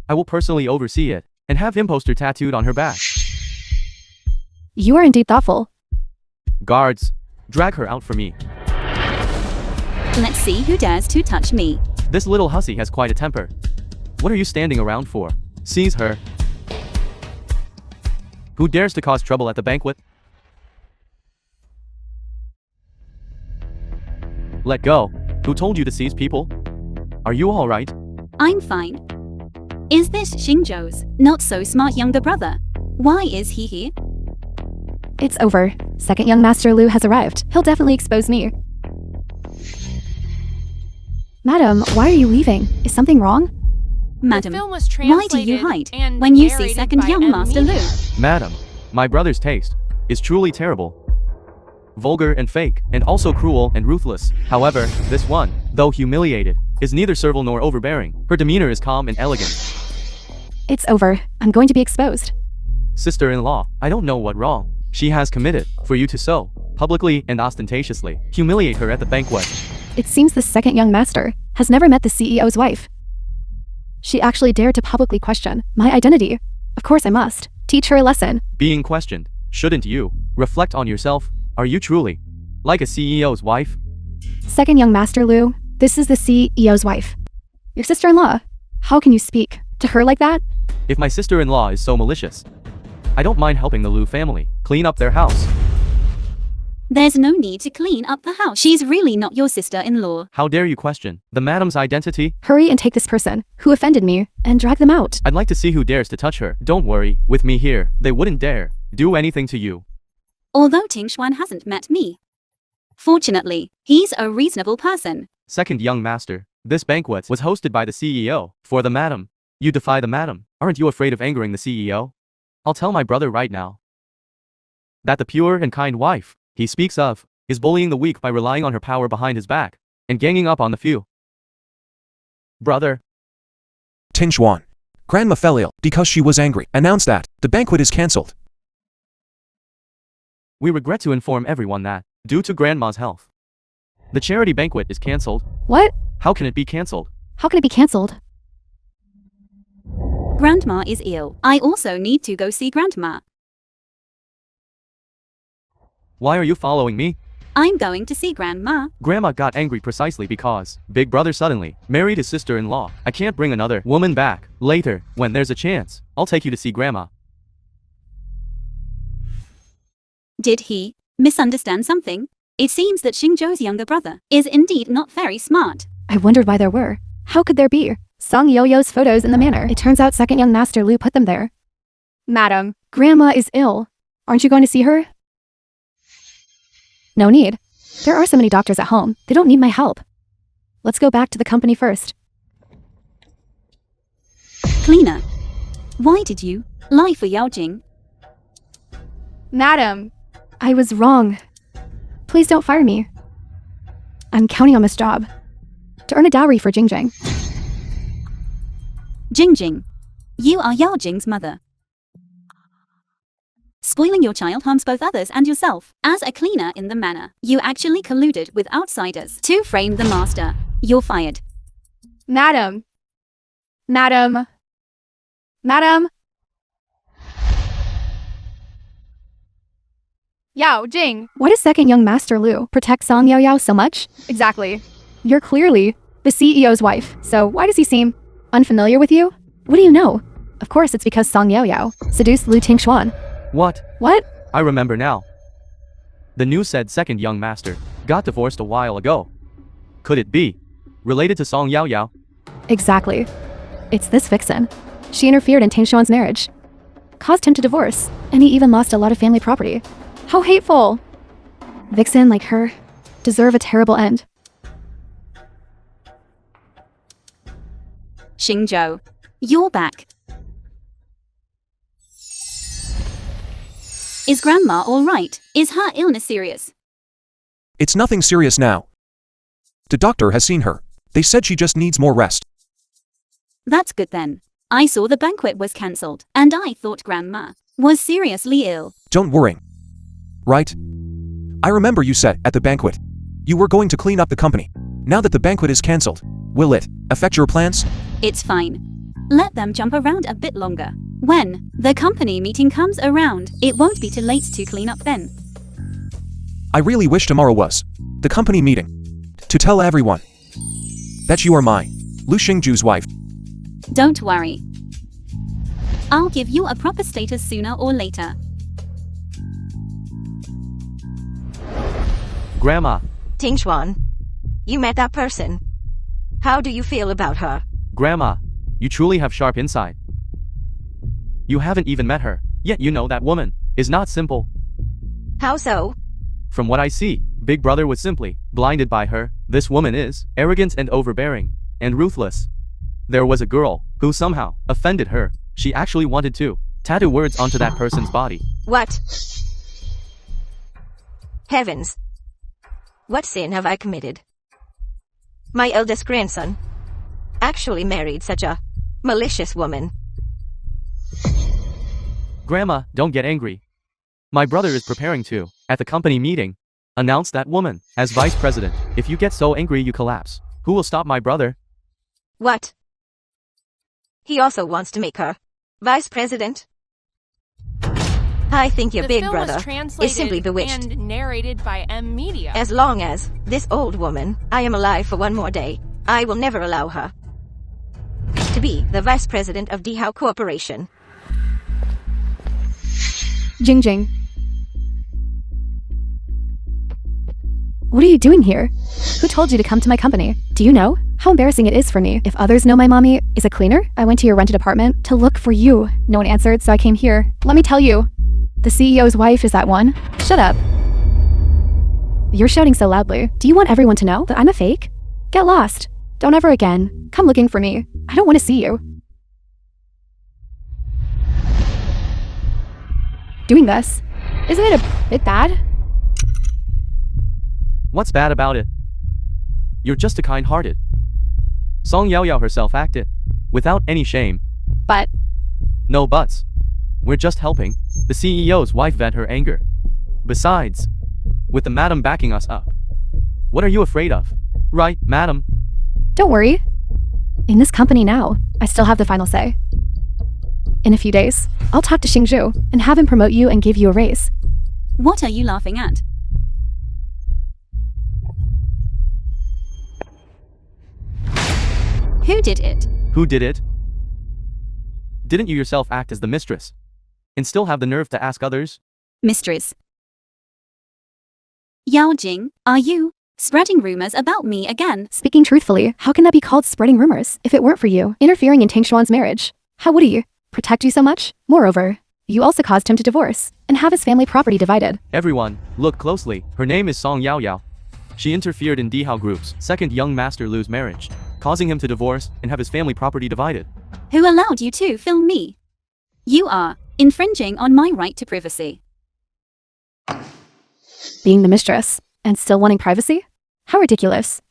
I will personally oversee it and have Imposter tattooed on her back. You are indeed thoughtful. Guards, drag her out for me. Let's see who dares to touch me. This little hussy has quite a temper. What are you standing around for? Seize her. Who dares to cause trouble at the banquet? Let go. Who told you to seize people? Are you all right? I'm fine. Is this Xingzhou's not so smart younger brother? Why is he here? It's over. Second young Master Liu has arrived. He'll definitely expose me. Madam, why are you leaving? Is something wrong? Madam, The film was why do you translated hide and when you see narrated second by young M. Master Media. Liu? Madam, my brother's taste is truly terrible. Vulgar and fake, and also cruel and ruthless. However, this one, though humiliated, is neither servile nor overbearing. Her demeanor is calm and elegant. It's over. I'm going to be exposed. Sister-in-law, I don't know what wrong she has committed for you to so publicly and ostentatiously humiliate her at the banquet. It seems the second young master has never met the CEO's wife. She actually dared to publicly question my identity. Of course I must. Teach her a lesson. Being questioned, shouldn't you reflect on yourself? Are you truly like a CEO's wife? Second young Master Liu, this is the CEO's wife. Your sister-in-law. How can you speak to her like that? If my sister-in-law is so malicious, I don't mind helping the Liu family clean up their house. There's no need to clean up the house. She's really not your sister-in-law. How dare you question the madam's identity? Hurry and take this person who offended me and drag them out. I'd like to see who dares to touch her. Don't worry, with me here, they wouldn't dare do anything to you. Although Ting Xuan hasn't met me. Fortunately, he's a reasonable person. Second young master, this banquet was hosted by the CEO for the madam. You defy the madam. Aren't you afraid of angering the CEO? I'll tell my brother right now that the pure and kind wife he speaks of is bullying the weak by relying on her power behind his back and ganging up on the few. Brother, Ting Xuan, Grandma Felial, because she was angry, announced that the banquet is cancelled. We regret to inform everyone that, due to Grandma's health, the charity banquet is cancelled. What? How can it be cancelled? How can it be cancelled? Grandma is ill. I also need to go see Grandma. Why are you following me? I'm going to see Grandma. Grandma got angry precisely because Big Brother suddenly married his sister-in-law. I can't bring another woman back. Later, when there's a chance, I'll take you to see Grandma. Did he misunderstand something? It seems that Xingzhou's younger brother is indeed not very smart. I wondered why there were. How could there be? Song Yo-Yo's photos in the manor. It turns out second young master Lu put them there. Madam, Grandma is ill. Aren't you going to see her? No need. There are so many doctors at home. They don't need my help. Let's go back to the company first. Cleaner, why did you lie for Yao Jing? Madam, I was wrong. Please don't fire me. I'm counting on this job to earn a dowry for Jingjing. Jingjing, you are Yao Jing's mother. Spoiling your child harms both others and yourself. As a cleaner in the manor, you actually colluded with outsiders to frame the master. You're fired. Madam. Madam. Madam. Yao Jing. Why does second young master Lu protect Song Yao Yao so much? Exactly. You're clearly the CEO's wife, so why does he seem unfamiliar with you? What do you know? Of course it's because Song Yao Yao seduced Lu Tingxuan. What? What? I remember now. The news said second young master got divorced a while ago. Could it be related to Song Yao Yao? Exactly. It's this vixen. She interfered in Tingxuan's marriage, caused him to divorce, and he even lost a lot of family property. How hateful! Vixen like her deserve a terrible end. Xingzhou, you're back. Is Grandma all right? Is her illness serious? It's nothing serious now. The doctor has seen her. They said she just needs more rest. That's good then. I saw the banquet was cancelled, and I thought Grandma was seriously ill. Don't worry. Right? I remember you said at the banquet you were going to clean up the company. Now that the banquet is cancelled, will it affect your plans? It's fine. Let them jump around a bit longer. When the company meeting comes around, it won't be too late to clean up then. I really wish tomorrow was the company meeting to tell everyone that you are my Lu Xingzhu's wife. Don't worry. I'll give you a proper status sooner or later. Grandma. Tingxuan, you met that person. How do you feel about her? Grandma, you truly have sharp insight. You haven't even met her, yet you know that woman is not simple. How so? From what I see, Big Brother was simply blinded by her. This woman is arrogant and overbearing, and ruthless. There was a girl who somehow offended her. She actually wanted to tattoo words onto that person's body. What? Heavens! What sin have I committed? My eldest grandson actually married such a malicious woman. Grandma, don't get angry. My brother is preparing to, at the company meeting, announce that woman as vice president. If you get so angry you collapse, who will stop my brother? What? He also wants to make her vice president? I think your The big film brother was translated is simply bewitched. and narrated by M Media. As long as this old woman, I am alive for one more day, I will never allow her to be the vice president of Dihao Corporation. Jingjing. What are you doing here? Who told you to come to my company? Do you know how embarrassing it is for me if others know my mommy is a cleaner? I went to your rented apartment to look for you. No one answered, so I came here. Let me tell you, the CEO's wife is that one. Shut up. You're shouting so loudly. Do you want everyone to know that I'm a fake? Get lost. Don't ever again come looking for me. I don't want to see you. Doing this, isn't it a bit bad? What's bad about it? You're just a kind-hearted. Song Yao Yao herself acted without any shame. But No buts. We're just helping the CEO's wife vent her anger. Besides, with the madam backing us up, what are you afraid of? Right, madam? Don't worry. In this company now, I still have the final say. In a few days, I'll talk to Xingzhu and have him promote you and give you a raise. What are you laughing at? Who did it? Who did it? Didn't you yourself act as the mistress? And still have the nerve to ask others? Mistress. Yao Jing, are you spreading rumors about me again? Speaking truthfully, how can that be called spreading rumors if it weren't for you interfering in Ting Xuan's marriage? How would he protect you so much? Moreover, you also caused him to divorce and have his family property divided. Everyone, look closely. Her name is Song Yao Yao. She interfered in Dihao Group's second young master Lu's marriage, causing him to divorce and have his family property divided. Who allowed you to film me? You are infringing on my right to privacy. Being the mistress and still wanting privacy? How ridiculous.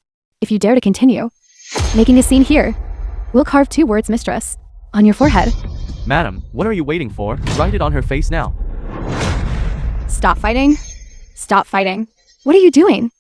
If you dare to continue making a scene here, we'll carve 2 words mistress on your forehead. Madam, what are you waiting for? Write it on her face now. Stop fighting. Stop fighting. What are you doing?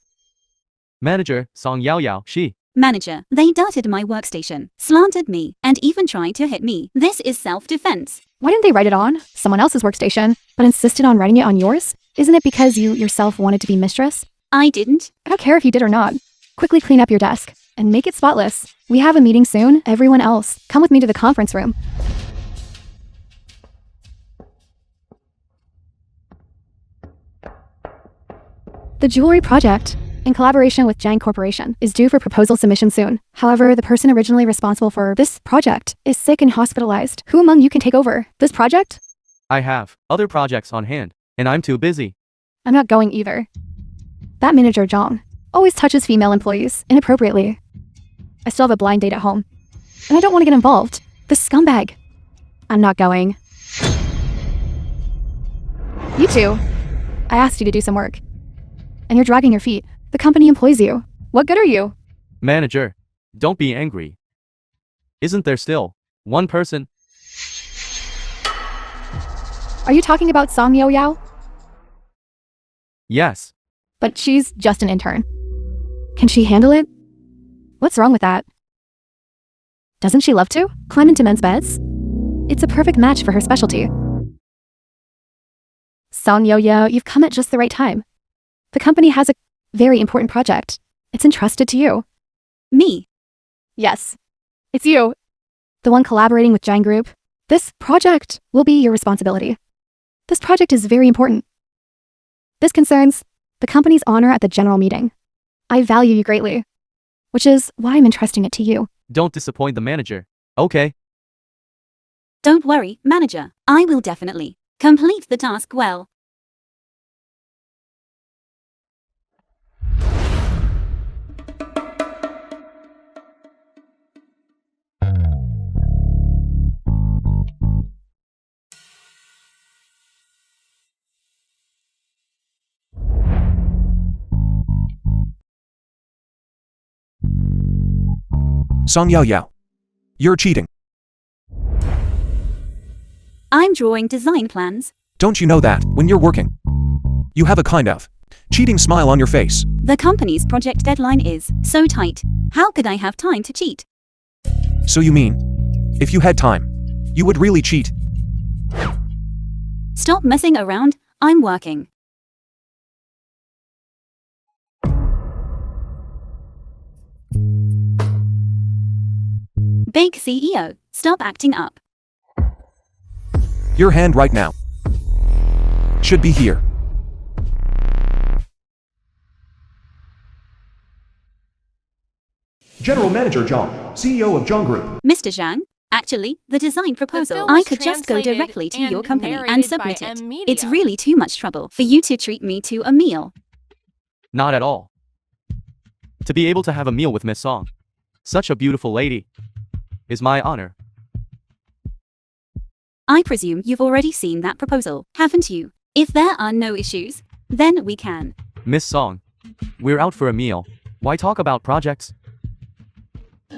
Manager, Song Yao Yao, she. Manager, they dirted my workstation, slandered me, and even tried to hit me. This is self-defense. Why didn't they write it on someone else's workstation, but insisted on writing it on yours? Isn't it because you yourself wanted to be mistress? I didn't. I don't care if you did or not. Quickly clean up your desk and make it spotless. We have a meeting soon. Everyone else, come with me to the conference room. The jewelry project, in collaboration with Jiang Corporation, is due for proposal submission soon. However, the person originally responsible for this project is sick and hospitalized. Who among you can take over this project? I have other projects on hand, and I'm too busy. I'm not going either. That manager Zhang always touches female employees inappropriately. I still have a blind date at home, and I don't want to get involved. This scumbag. I'm not going. You two. I asked you to do some work, and you're dragging your feet. The company employs you. What good are you? Manager, don't be angry. Isn't there still one person? Are you talking about Song Yao Yao? Yes. But she's just an intern. Can she handle it? What's wrong with that? Doesn't she love to climb into men's beds? It's a perfect match for her specialty. Song Yao Yao, you've come at just the right time. The company has a very important project. It's entrusted to you. Me? Yes, it's you. The one collaborating with Jiang Group. This project will be your responsibility. This project is very important. This concerns the company's honor at the general meeting. I value you greatly, which is why I'm entrusting it to you. Don't disappoint the manager. Okay. Don't worry, manager. I will definitely complete the task well. Song Yao Yao. You're cheating. I'm drawing design plans. Don't you know that, when you're working, you have a kind of cheating smile on your face? The company's project deadline is so tight. How could I have time to cheat? So you mean, if you had time, you would really cheat? Stop messing around. I'm working. Bank CEO, stop acting up. Your hand right now should be here. General Manager Zhang, CEO of Zhang Group. Mr. Zhang, actually, the design proposal, film I was could just go translated directly to and your company and narrated submit by it. M It's Media. really too much trouble for you to treat me to a meal. Not at all. To be able to have a meal with Miss Song, such a beautiful lady, is my honor. I presume you've already seen that proposal, haven't you? If there are no issues, then we can. Miss Song, we're out for a meal. Why talk about projects?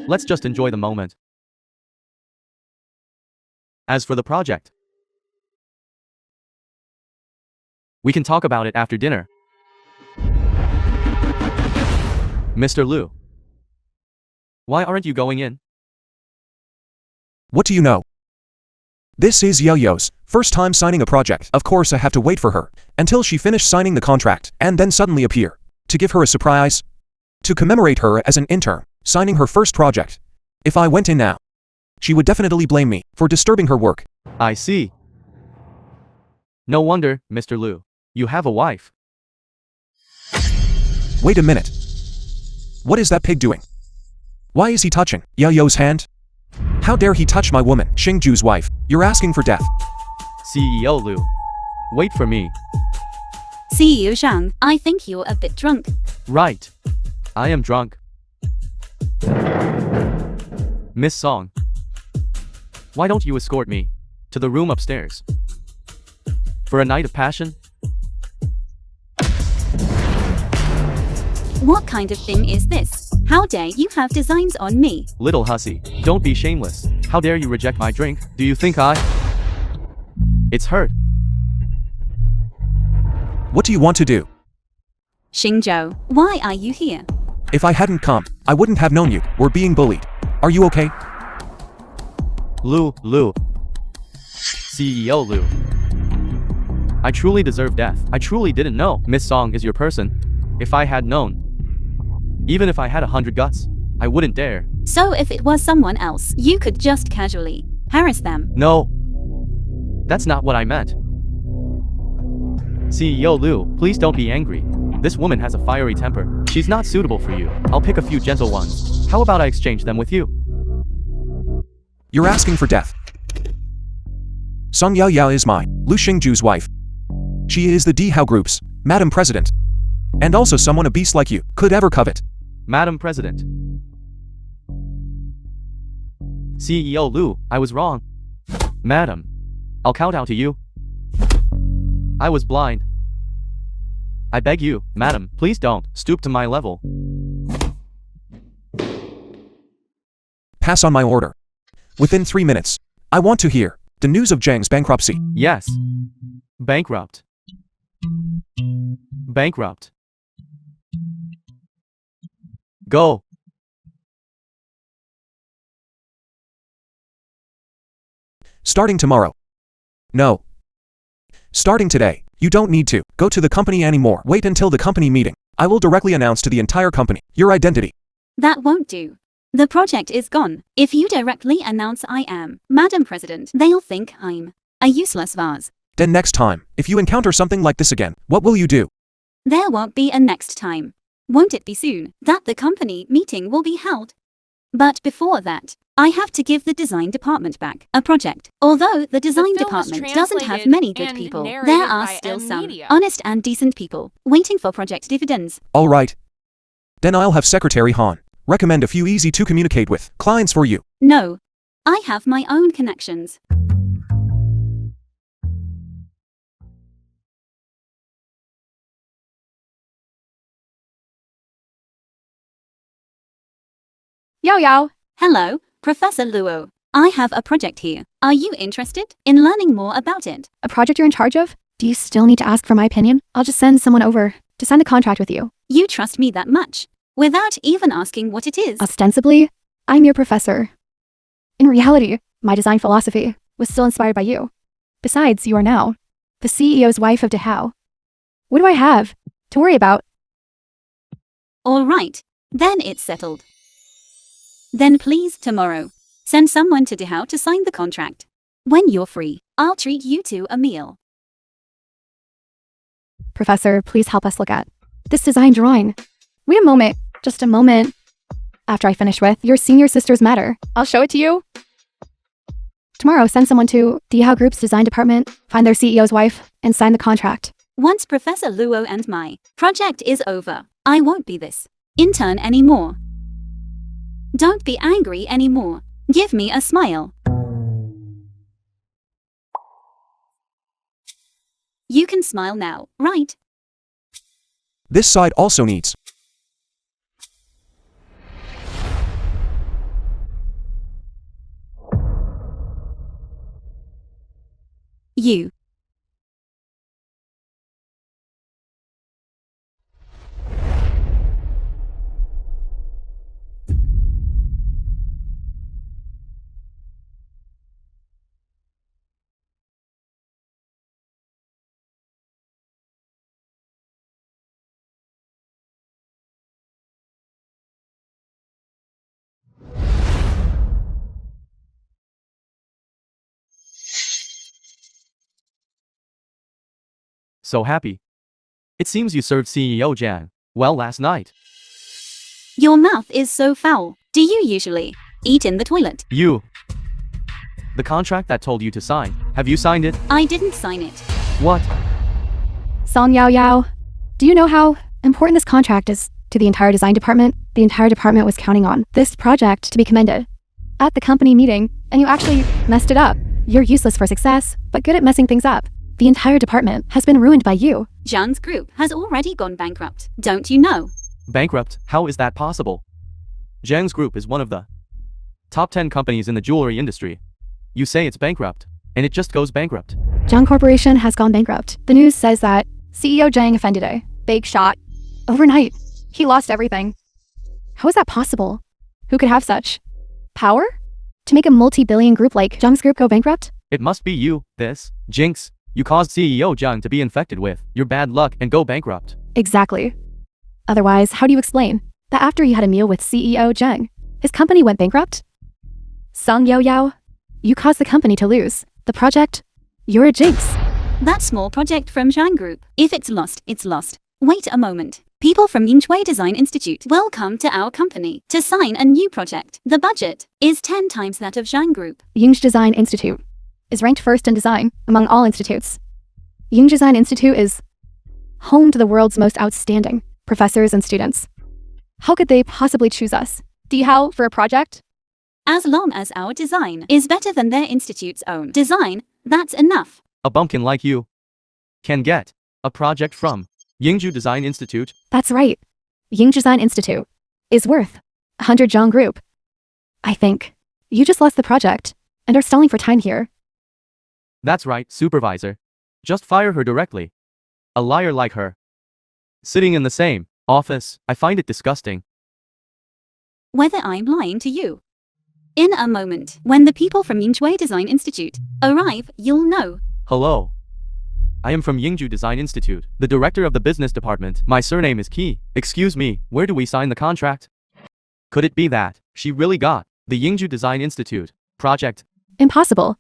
Let's just enjoy the moment. As for the project, We can talk about it after dinner. Mr. Liu. Why aren't you going in? What do you know? This is Yo-Yo's first time signing a project. Of course I have to wait for her until she finished signing the contract and then suddenly appear to give her a surprise. To commemorate her as an intern signing her first project. If I went in now, she would definitely blame me for disturbing her work. I see. No wonder, Mr. Liu. You have a wife. Wait a minute. What is that pig doing? Why is he touching Yo-Yo's hand? How dare he touch my woman, Xingju's wife? You're asking for death. CEO Liu. Wait for me. CEO Zhang, I think you're a bit drunk. Right. I am drunk. Miss Song. Why don't you escort me to the room upstairs? For a night of passion? What kind of thing is this? How dare you have designs on me? Little hussy, don't be shameless. How dare you reject my drink? Do you think It's hurt. What do you want to do? Xingzhou, why are you here? If I hadn't come, I wouldn't have known you were being bullied. Are you okay? Liu. CEO Liu. I truly deserve death. I truly didn't know Miss Song is your person. If I had known, even if I had 100 guts, I wouldn't dare. So if it was someone else, you could just casually harass them. No. That's not what I meant. CEO Liu, please don't be angry. This woman has a fiery temper. She's not suitable for you. I'll pick a few gentle ones. How about I exchange them with you? You're asking for death. Song Yao is my Lu Xingju's wife. She is the Dihao Group's Madam President. And also someone a beast like you could ever covet. Madam President. CEO Liu, I was wrong. Madam. I'll kowtow to you. I was blind. I beg you, madam, please don't stoop to my level. Pass on my order. Within 3 minutes. I want to hear the news of Zhang's bankruptcy. Yes. Bankrupt. Bankrupt. Go. Starting tomorrow. No. Starting today. You don't need to go to the company anymore. Wait until the company meeting. I will directly announce to the entire company your identity. That won't do. The project is gone. If you directly announce I am Madam President, they'll think I'm a useless vase. Then next time, if you encounter something like this again, what will you do? There won't be a next time. Won't it be soon that the company meeting will be held? But before that, I have to give the design department back a project. Although the design film was department doesn't have translated many good and people, there narrated are by still some Media. honest and decent people waiting for project dividends. All right. Then I'll have Secretary Han recommend a few easy to communicate with clients for you. No, I have my own connections. Yo. Hello, Professor Luo. I have a project here. Are you interested in learning more about it? A project you're in charge of? Do you still need to ask for my opinion? I'll just send someone over to sign the contract with you. You trust me that much? Without even asking what it is? Ostensibly, I'm your professor. In reality, my design philosophy was still inspired by you. Besides, you are now the CEO's wife of Dihao. What do I have to worry about? All right, then it's settled. Then please, tomorrow, send someone to Dihao to sign the contract. When you're free, I'll treat you to a meal. Professor, please help us look at this design drawing. Wait a moment, just a moment. After I finish with your senior sister's matter, I'll show it to you. Tomorrow, send someone to Dihao Group's design department, find their CEO's wife, and sign the contract. Once Professor Luo and my project is over, I won't be this intern anymore. Don't be angry anymore. Give me a smile. You can smile now, right? This side also needs. You. So happy. It seems you served CEO Jan well last night. Your mouth is so foul. Do you usually eat in the toilet? You. The contract that told you to sign, have you signed it? I didn't sign it. What? Song Yao Yao, do you know how important this contract is to the entire design department? The entire department was counting on this project to be commended at the company meeting, and you actually messed it up. You're useless for success, but good at messing things up. The entire department has been ruined by you. Zhang's group has already gone bankrupt. Don't you know? Bankrupt? How is that possible? Zhang's group is one of the top 10 companies in the jewelry industry. You say it's bankrupt, and it just goes bankrupt. Zhang Corporation has gone bankrupt. The news says that CEO Zhang offended a big shot. Overnight, he lost everything. How is that possible? Who could have such power to make a multi-billion group like Zhang's group go bankrupt? It must be you, this jinx. You caused CEO Zhang to be infected with your bad luck and go bankrupt. Exactly. Otherwise, how do you explain that after you had a meal with CEO Zhang, his company went bankrupt? Song Yao Yao, you caused the company to lose the project. You're a jinx. That small project from Zhang Group. If it's lost, it's lost. Wait a moment. People from Yinchui Design Institute will come to our company to sign a new project. The budget is 10 times that of Zhang Group. Ying Design Institute is ranked first in design among all institutes. Ying Design Institute is home to the world's most outstanding professors and students. How could they possibly choose us? Dihao for a project? As long as our design is better than their institute's own design, that's enough. A bumpkin like you can get a project from Yingju Design Institute. That's right. Ying Design Institute is worth 100 Zhang Group. I think you just lost the project and are stalling for time here. That's right, supervisor. Just fire her directly. A liar like her. Sitting in the same office, I find it disgusting. Whether I'm lying to you. In a moment, when the people from Yinchui Design Institute arrive, you'll know. Hello. I am from Yingju Design Institute, the director of the business department. My surname is Qi. Excuse me, where do we sign the contract? Could it be that she really got the Yingju Design Institute project? Impossible.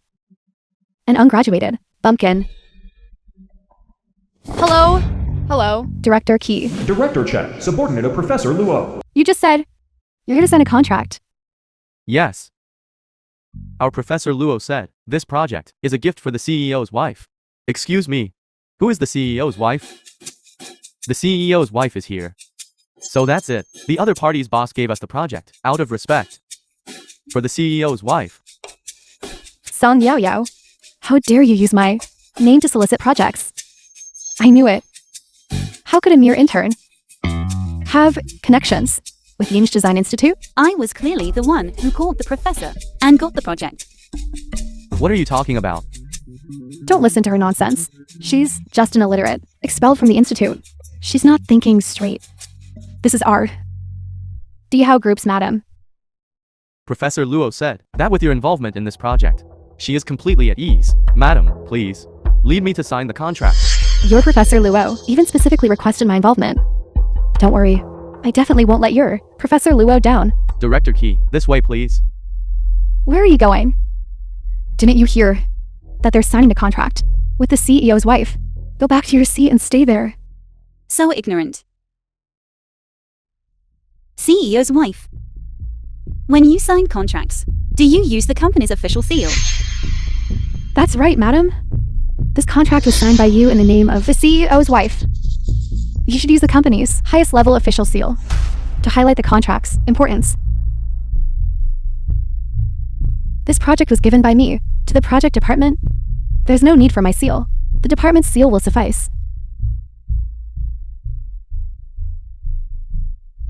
An ungraduated bumpkin. Hello? Hello, Director Qi. Director check, subordinate of Professor Luo. You just said you're gonna sign a contract. Yes. Our Professor Luo said, this project is a gift for the CEO's wife. Excuse me, who is the CEO's wife? The CEO's wife is here. So that's it. The other party's boss gave us the project, out of respect. For the CEO's wife. Song Yao Yao, how dare you use my name to solicit projects? I knew it. How could a mere intern have connections with Ying Design Institute? I was clearly the one who called the professor and got the project. What are you talking about? Don't listen to her nonsense. She's just an illiterate, expelled from the institute. She's not thinking straight. This is art. Dihao Group's madam. Professor Luo said that with your involvement in this project, she is completely at ease. Madam, please, lead me to sign the contract. Your Professor Luo even specifically requested my involvement. Don't worry, I definitely won't let your Professor Luo down. Director Qi, this way please. Where are you going? Didn't you hear that they're signing the contract with the CEO's wife? Go back to your seat and stay there. So ignorant. CEO's wife. When you sign contracts, do you use the company's official seal? That's right, madam. This contract was signed by you in the name of the CEO's wife. You should use the company's highest level official seal to highlight the contract's importance. This project was given by me to the project department. There's no need for my seal. The department's seal will suffice.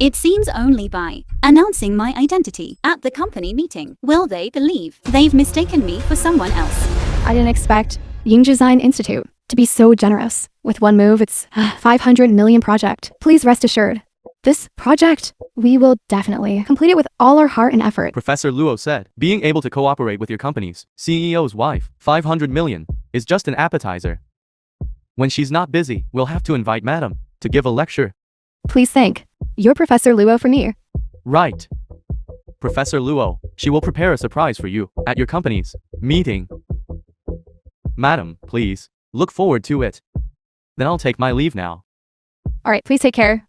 It seems only by announcing my identity at the company meeting will they believe they've mistaken me for someone else. I didn't expect Ying Design Institute to be so generous. With one move, it's a 500 million project. Please rest assured, this project, we will definitely complete it with all our heart and effort. Professor Luo said, being able to cooperate with your company's CEO's wife, 500 million, is just an appetizer. When she's not busy, we'll have to invite Madam to give a lecture. Please thank your Professor Luo for me. Right. Professor Luo, she will prepare a surprise for you at your company's meeting. Madam, please, look forward to it. Then I'll take my leave now. Alright, please take care.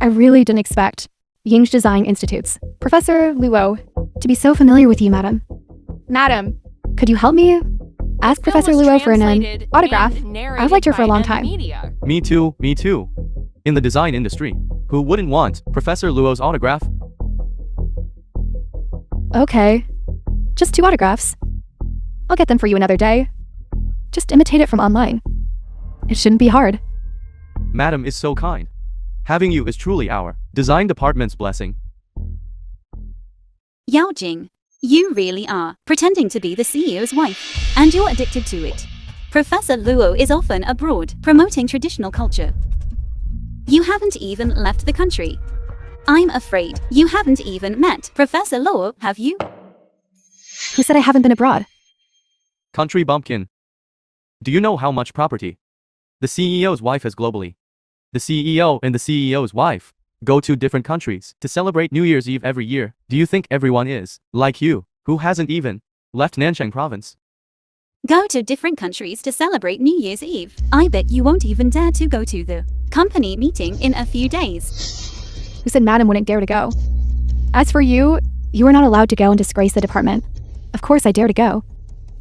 I really didn't expect Ying's Design Institute's Professor Luo to be so familiar with you, madam. Madam, could you help me? Ask Film Professor was Luo for an translated autograph. and I've liked her for a long narrated by time. Media. Me too, me too. In the design industry, who wouldn't want Professor Luo's autograph? Okay. Just 2 autographs. I'll get them for you another day. Just imitate it from online. It shouldn't be hard. Madam is so kind. Having you is truly our design department's blessing. Yao Jing, you really are pretending to be the CEO's wife, and you're addicted to it. Professor Luo is often abroad, promoting traditional culture. You haven't even left the country. I'm afraid you haven't even met Professor Luo, have you? Who said I haven't been abroad? Country bumpkin. Do you know how much property the CEO's wife has globally? The CEO and the CEO's wife go to different countries to celebrate New Year's Eve every year. Do you think everyone is like you, who hasn't even left Nanchang province? Go to different countries to celebrate New Year's Eve. I bet you won't even dare to go to the company meeting in a few days. Who said madam wouldn't dare to go? As for you, you are not allowed to go and disgrace the department. Of course I dare to go.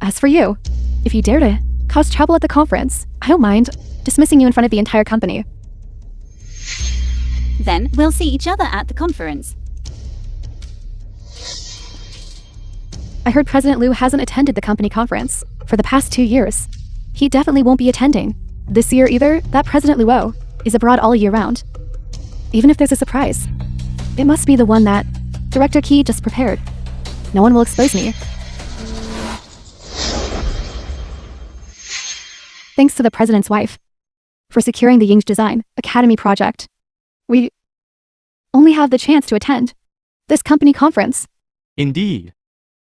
As for you, if you dare to cause trouble at the conference, I don't mind dismissing you in front of the entire company. Then we'll see each other at the conference. I heard President Liu hasn't attended the company conference for the past 2 years. He definitely won't be attending this year either. That President Luo is abroad all year round. Even if there's a surprise, it must be the one that Director Qi just prepared. No one will expose me. Thanks to the president's wife for securing the Ying's Design Academy project. We only have the chance to attend this company conference. Indeed.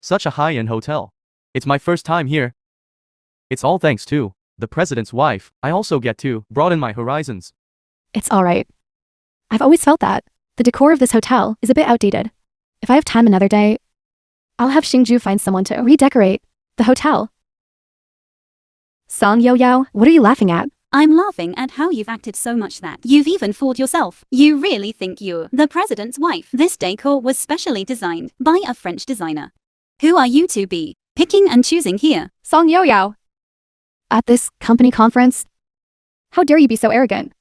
Such a high-end hotel. It's my first time here. It's all thanks to the president's wife. I also get to broaden my horizons. It's alright. I've always felt that the decor of this hotel is a bit outdated. If I have time another day, I'll have Xingju find someone to redecorate the hotel. Song Yo-Yo, what are you laughing at? I'm laughing at how you've acted so much that you've even fooled yourself. You really think you're the president's wife. This decor was specially designed by a French designer. Who are you to be picking and choosing here? Song Yo-Yo. At this company conference? How dare you be so arrogant?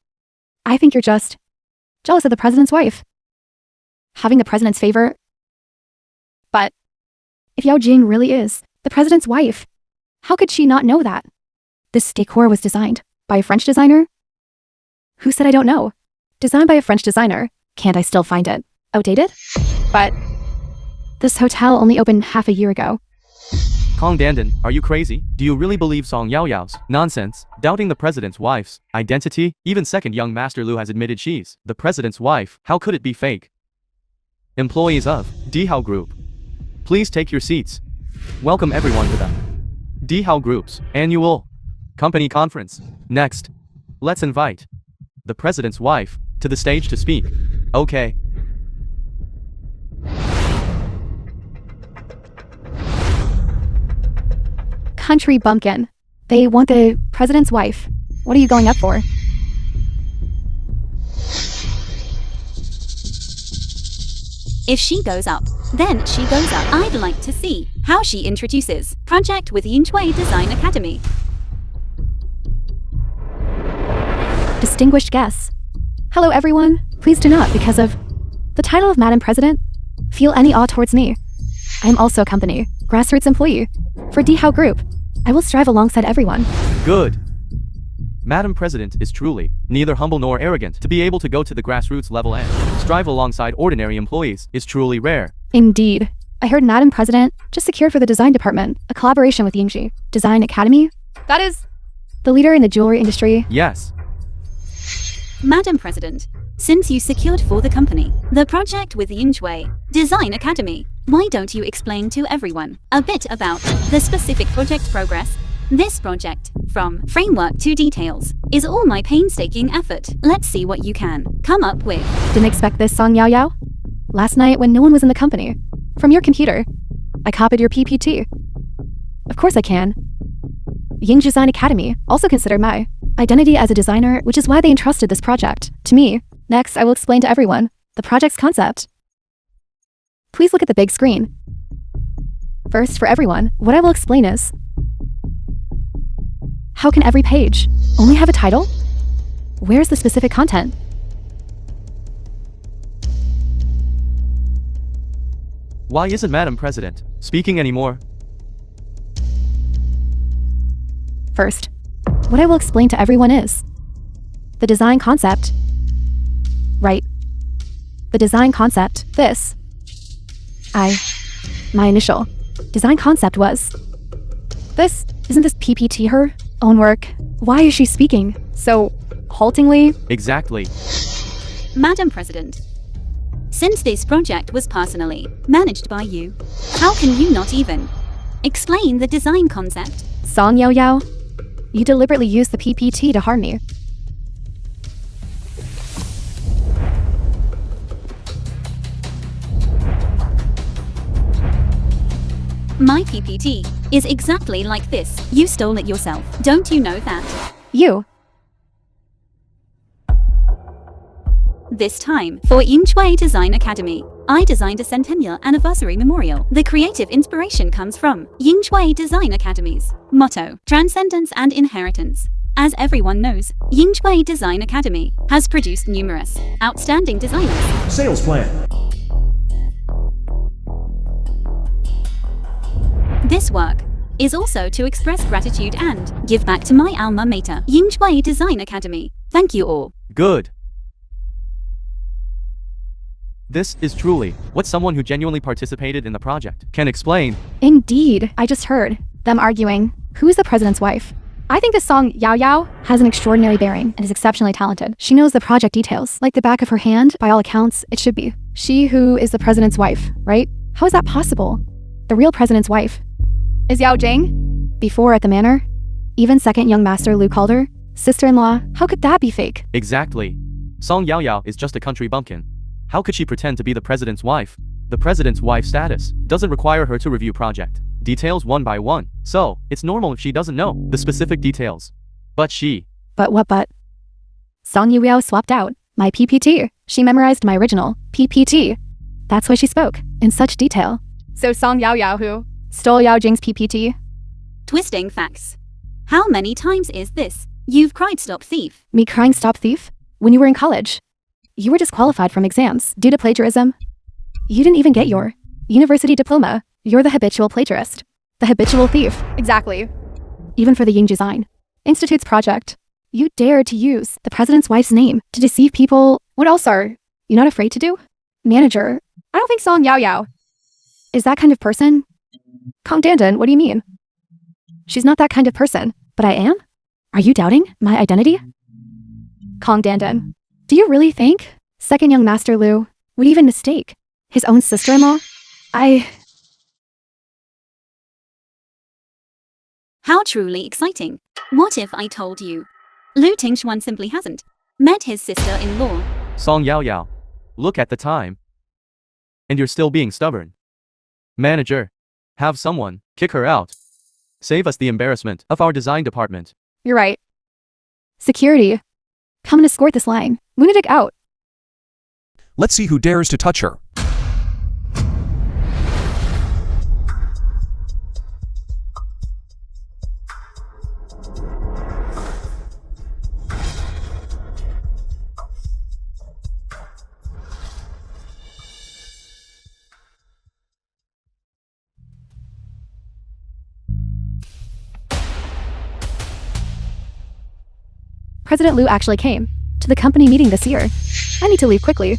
I think you're just jealous of the president's wife. Having the president's favor. But if Yao Jing really is the president's wife, how could she not know that? This decor was designed by a French designer? Who said I don't know? Designed by a French designer. Can't I still find it outdated? But this hotel only opened half a year ago. Kong Dandan, are you crazy? Do you really believe Song Yaoyao's nonsense? Doubting the president's wife's identity? Even second young Master Lu has admitted she's the president's wife. How could it be fake? Employees of Dihao Group, please take your seats. Welcome everyone to the Dihao Group's annual company conference. Next, let's invite the president's wife to the stage to speak. Okay. Country bumpkin. They want the president's wife. What are you going up for? If she goes up, then she goes up. I'd like to see how she introduces project with Yinchuan Design Academy. Distinguished guests. Hello everyone. Please do not, because of the title of Madam President, feel any awe towards me. I am also a company, grassroots employee, for Dihao Group. I will strive alongside everyone. Good. Madam President is truly neither humble nor arrogant. To be able to go to the grassroots level and strive alongside ordinary employees is truly rare. Indeed. I heard Madam President just secured for the design department a collaboration with Yingji Design Academy. That is the leader in the jewelry industry. Yes. Madam President, since you secured for the company the project with Yinchuan Design Academy, why don't you explain to everyone a bit about the specific project progress? This project, from framework to details, is all my painstaking effort. Let's see what you can come up with. Didn't expect this, Song Yao Yao. Last night when no one was in the company, from your computer, I copied your PPT. Of course I can. Ying Design Academy also considered my identity as a designer, which is why they entrusted this project to me. Next, I will explain to everyone the project's concept. Please look at the big screen. First, for everyone, what I will explain is, how can every page only have a title? Where's the specific content? Why isn't Madam President speaking anymore? First, what I will explain to everyone is the design concept. Right. The design concept. My initial design concept was this. Isn't this PPT her own work? Why is she speaking so haltingly? Exactly. Madam President, since this project was personally managed by you, how can you not even explain the design concept? Song Yao Yao, you deliberately used the PPT to harm me. My PPT is exactly like this. You stole it yourself. Don't you know that? You. This time, for Yingshui Design Academy, I designed a centennial anniversary memorial. The creative inspiration comes from Yingshui Design Academy's motto, Transcendence and Inheritance. As everyone knows, Yingshui Design Academy has produced numerous outstanding designers. Sales plan. This work is also to express gratitude and give back to my alma mater, Yingshui Design Academy. Thank you all. Good. This is truly what someone who genuinely participated in the project can explain. Indeed, I just heard them arguing who is the president's wife. I think this song Yao Yao has an extraordinary bearing and is exceptionally talented. She knows the project details like the back of her hand. By all accounts, it should be she who is the president's wife, right? How is that possible? The real president's wife is Yao Jing. Before at the manor, even second young master Lu called her sister-in-law. How could that be fake? Exactly. Song Yao Yao is just a country bumpkin. How could she pretend to be the president's wife? The president's wife status doesn't require her to review project details one by one, so it's normal if she doesn't know the specific details. But she... But what but? Song Yao swapped out my PPT. She memorized my original PPT. That's why she spoke in such detail. So Song Yao Yao who stole Yao Jing's PPT? Twisting facts. How many times is this? You've cried stop thief. Me crying stop thief? When you were in college. You were disqualified from exams due to plagiarism. You didn't even get your university diploma. You're the habitual plagiarist. The habitual thief. Exactly. Even for the Ying Design Institute's project, you dared to use the president's wife's name to deceive people. What else are you not afraid to do? Manager, I don't think Song Yao Yao is that kind of person. Kong Dandan, what do you mean? She's not that kind of person, but I am? Are you doubting my identity? Kong Dandan, do you really think second young master Lu would even mistake his own sister-in-law? How truly exciting. What if I told you? Lu Tingxuan simply hasn't met his sister-in-law. Song Yao Yao. Look at the time. And you're still being stubborn. Manager. Have someone kick her out. Save us the embarrassment of our design department. You're right. Security, come and escort this lying lunatic out. Let's see who dares to touch her. President Lu actually came to the company meeting this year. I need to leave quickly.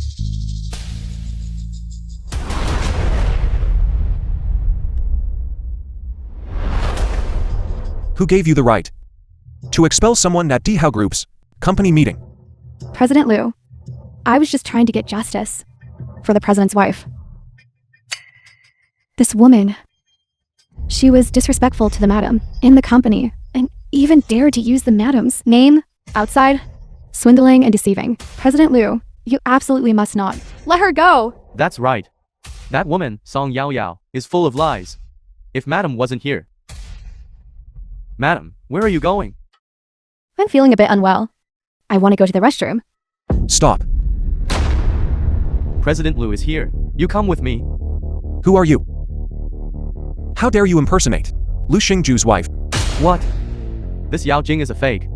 Who gave you the right to expel someone at Dihao Group's company meeting? President Lu, I was just trying to get justice for the president's wife. This woman, she was disrespectful to the madam in the company and even dared to use the madam's name outside, swindling and deceiving. President Lu, you absolutely must not let her go. That's right. That woman, Song Yao Yao, is full of lies. If Madam wasn't here, Madam, where are you going? I'm feeling a bit unwell. I want to go to the restroom. Stop. President Liu is here. You come with me. Who are you? How dare you impersonate Lu Xingju's wife? What? This Yao Jing is a fake.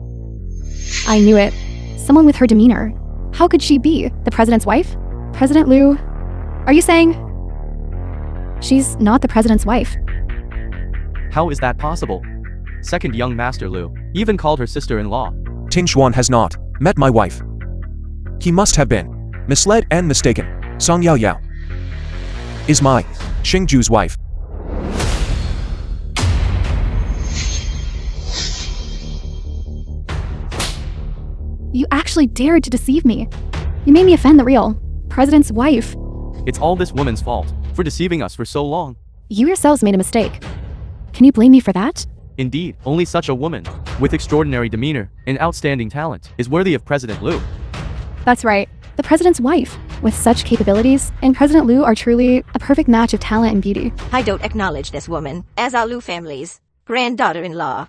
I knew it. Someone with her demeanor. How could she be the president's wife? President Liu? Are you saying she's not the president's wife? How is that possible? Second young Master Liu even called her sister-in-law. Ting Xuan has not met my wife. He must have been misled and mistaken. Song Yao Yao is my Xingju's wife. You actually dared to deceive me. You made me offend the real president's wife. It's all this woman's fault for deceiving us for so long. You yourselves made a mistake. Can you blame me for that? Indeed, only such a woman with extraordinary demeanor and outstanding talent is worthy of President Liu. That's right. The president's wife. With such capabilities, and President Liu are truly a perfect match of talent and beauty. I don't acknowledge this woman as our Liu family's granddaughter-in-law.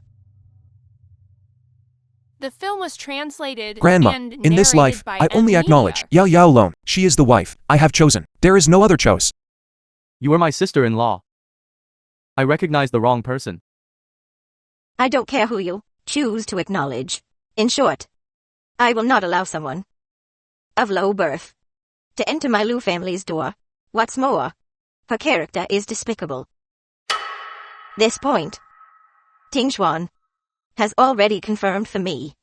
The film was translated Grandma, and in this narrated life, by I only Media. acknowledge Yao Yao alone. She is the wife I have chosen. There is no other choice. You are my sister-in-law. I recognize the wrong person. I don't care who you choose to acknowledge. In short, I will not allow someone of low birth to enter my Liu family's door. What's more, her character is despicable. This point, Ting Xuan has already confirmed for me.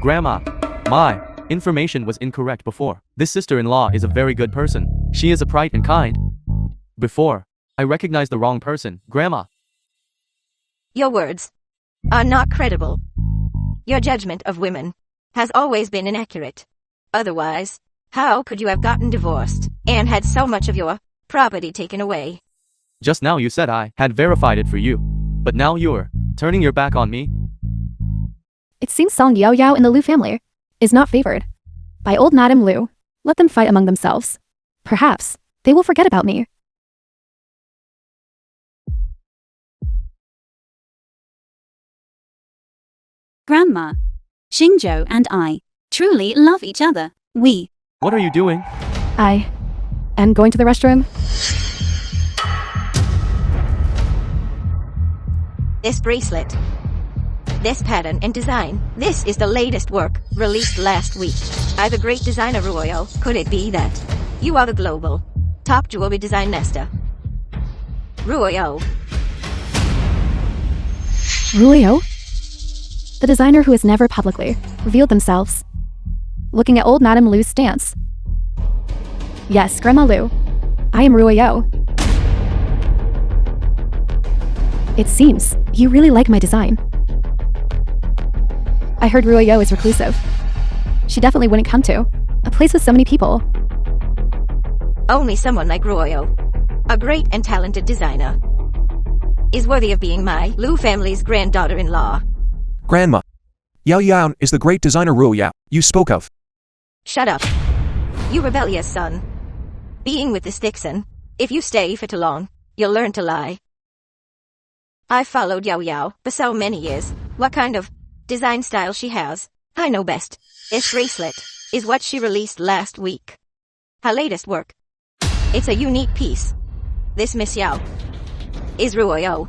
Grandma, my information was incorrect before. This sister-in-law is a very good person. She is upright and kind. Before, I recognized the wrong person. Grandma. Your words are not credible. Your judgment of women has always been inaccurate. Otherwise, how could you have gotten divorced and had so much of your property taken away? Just now you said I had verified it for you. But now you're turning your back on me? It seems Song Yao Yao in the Liu family is not favored by old Madame Liu. Let them fight among themselves. Perhaps they will forget about me. Grandma, Xingzhou and I truly love each other. We. What are you doing? I am going to the restroom. This bracelet, this pattern and design, this is the latest work released last week. I'm a great designer, Royal. Could it be that you are the global top jewelry design master? Royal. Ruyo? The designer who has never publicly revealed themselves. Looking at old Madame Liu's stance. Yes, Grandma Liu. I am Ruyo. It seems you really like my design. I heard Ruyo is reclusive. She definitely wouldn't come to a place with so many people. Only someone like Royal, a great and talented designer, is worthy of being my Liu family's granddaughter-in-law. Grandma, Yao Yao is the great designer Ruo Yao you spoke of. Shut up, you rebellious son. Being with this Vixen, if you stay for too long, you'll learn to lie. I've followed Yao Yao for so many years. What kind of design style she has, I know best. This bracelet is what she released last week. Her latest work. It's a unique piece. This Miss Yao is Ruoyo.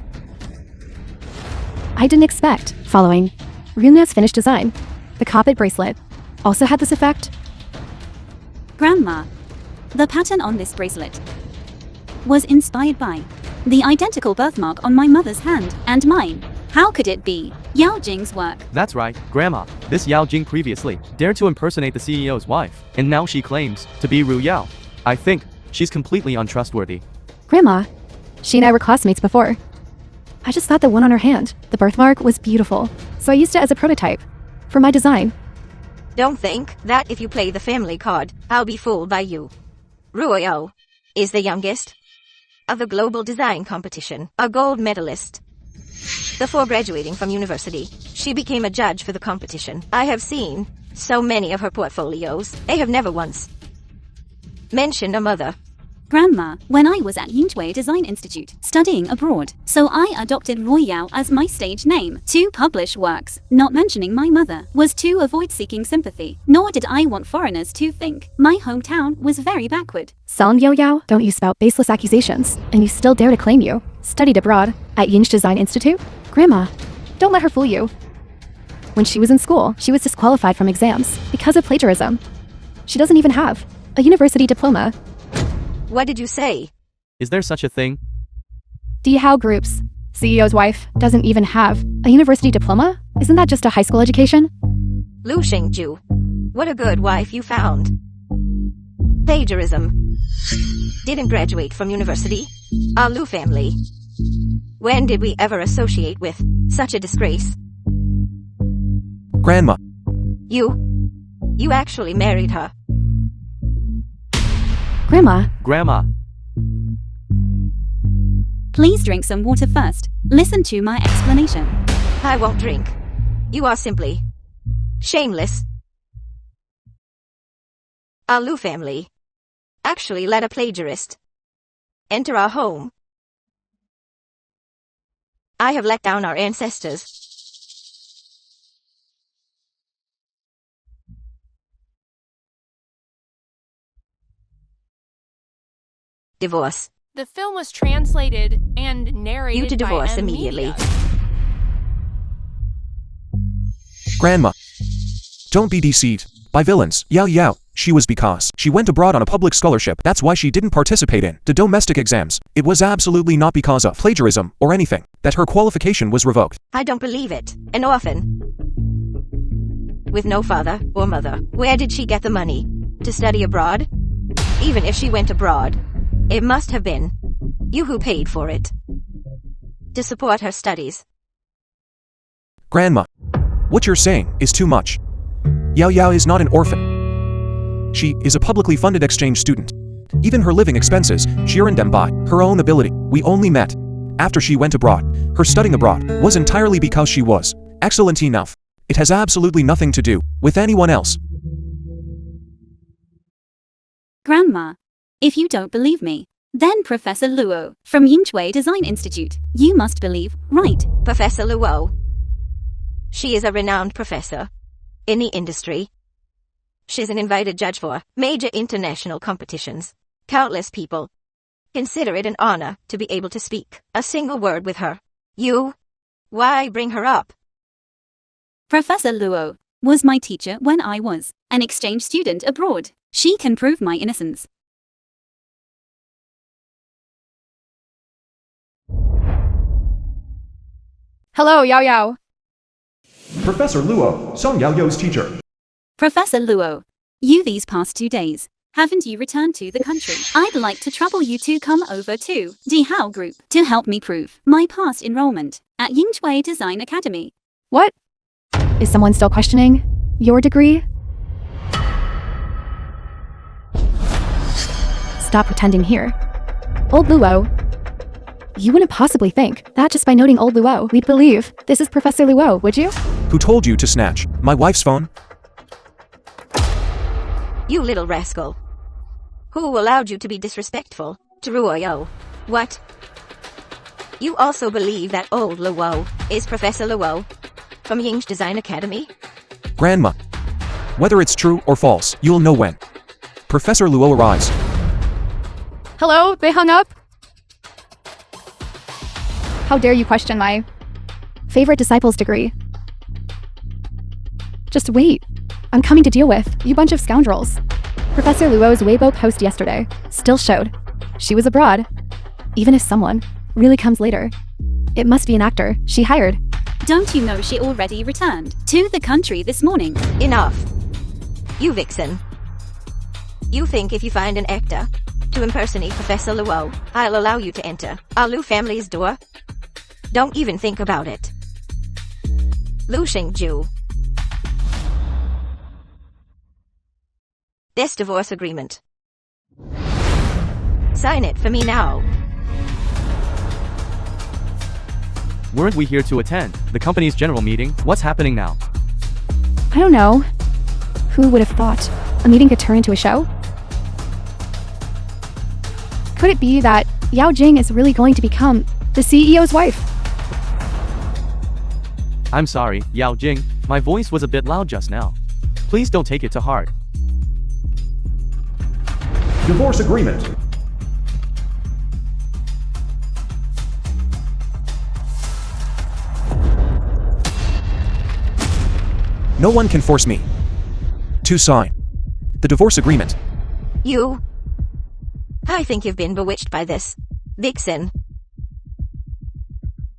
I didn't expect, following Ryuna's finished design, the carpet bracelet also had this effect. Grandma, the pattern on this bracelet was inspired by the identical birthmark on my mother's hand and mine. How could it be Yao Jing's work? That's right, Grandma. This Yao Jing previously dared to impersonate the CEO's wife, and now she claims to be Ru Yao. I think she's completely untrustworthy. Grandma, she and I were classmates before. I just thought the one on her hand, the birthmark, was beautiful, so I used it as a prototype for my design. Don't think that if you play the family card, I'll be fooled by you. Ruoyo is the youngest of the global design competition, a gold medalist. Before graduating from university, she became a judge for the competition. I have seen so many of her portfolios. They have never once mentioned a mother. Grandma, when I was at Yinghui Design Institute, studying abroad, so I adopted Royale as my stage name to publish works, not mentioning my mother, was to avoid seeking sympathy, nor did I want foreigners to think my hometown was very backward. Son Yo Yao, don't you spout baseless accusations, and you still dare to claim you studied abroad at Yinghui Design Institute? Grandma, don't let her fool you. When she was in school, she was disqualified from exams because of plagiarism. She doesn't even have a university diploma. What did you say? Is there such a thing? Dihao Group's CEO's wife doesn't even have a university diploma? Isn't that just a high school education? Lu Shengju. What a good wife you found. Plagiarism. Didn't graduate from university. Our Lu family. When did we ever associate with such a disgrace? Grandma, You actually married her. Grandma, Please drink some water first. Listen to my explanation. I won't drink. You are simply shameless. Our Lu family actually let a plagiarist enter our home. I have let down our ancestors. Divorce. The film was translated and narrated You to divorce by M immediately. Media. Grandma. Don't be deceived by villains. Yao Yao, she was because she went abroad on a public scholarship. That's why she didn't participate in the domestic exams. It was absolutely not because of plagiarism or anything that her qualification was revoked. I don't believe it. An orphan. With no father or mother. Where did she get the money to study abroad? Even if she went abroad, it must have been you who paid for it to support her studies. Grandma, what you're saying is too much. Yao Yao is not an orphan. She is a publicly funded exchange student. Even her living expenses, she earned them by her own ability. We only met after she went abroad. Her studying abroad was entirely because she was excellent enough. It has absolutely nothing to do with anyone else. Grandma, if you don't believe me, then Professor Luo from Yinghui Design Institute, you must believe, right? Professor Luo. She is a renowned professor in the industry. She's an invited judge for major international competitions. Countless people consider it an honor to be able to speak a single word with her. Why bring her up? Professor Luo was my teacher when I was an exchange student abroad. She can prove my innocence. hello Yao Yao. Professor Luo, Song Yao Yao's teacher. Professor Luo, you these past 2 days, haven't you returned to the country? I'd like to trouble you to come over to Dihao Group to help me prove my past enrollment at Yinghui Design Academy. What? Is someone still questioning your degree? Stop pretending here. Old Luo. You wouldn't possibly think that just by noting Old Luo, we'd believe this is Professor Luo, would you? Who told you to snatch my wife's phone? You little rascal. Who allowed you to be disrespectful to Ruoyo? What? You also believe that old Luo is Professor Luo from Ying's Design Academy? Grandma. Whether it's true or false, you'll know when Professor Luo arrives. Hello? They hung up? How dare you question my favorite disciple's degree? Just wait. I'm coming to deal with you bunch of scoundrels. Professor Luo's Weibo post yesterday still showed she was abroad. Even if someone really comes later, it must be an actor she hired. Don't you know she already returned to the country this morning? Enough. You vixen. You think if you find an actor to impersonate Professor Luo, I'll allow you to enter our Lu family's door? Don't even think about it. Lu Shengju. This divorce agreement. Sign it for me now. Weren't we here to attend the company's general meeting? What's happening now? I don't know. Who would have thought a meeting could turn into a show? Could it be that Yao Jing is really going to become the CEO's wife? I'm sorry, Yao Jing, my voice was a bit loud just now. Please don't take it to heart. Divorce agreement. No one can force me to sign the divorce agreement. You. I think you've been bewitched by this. Vixen.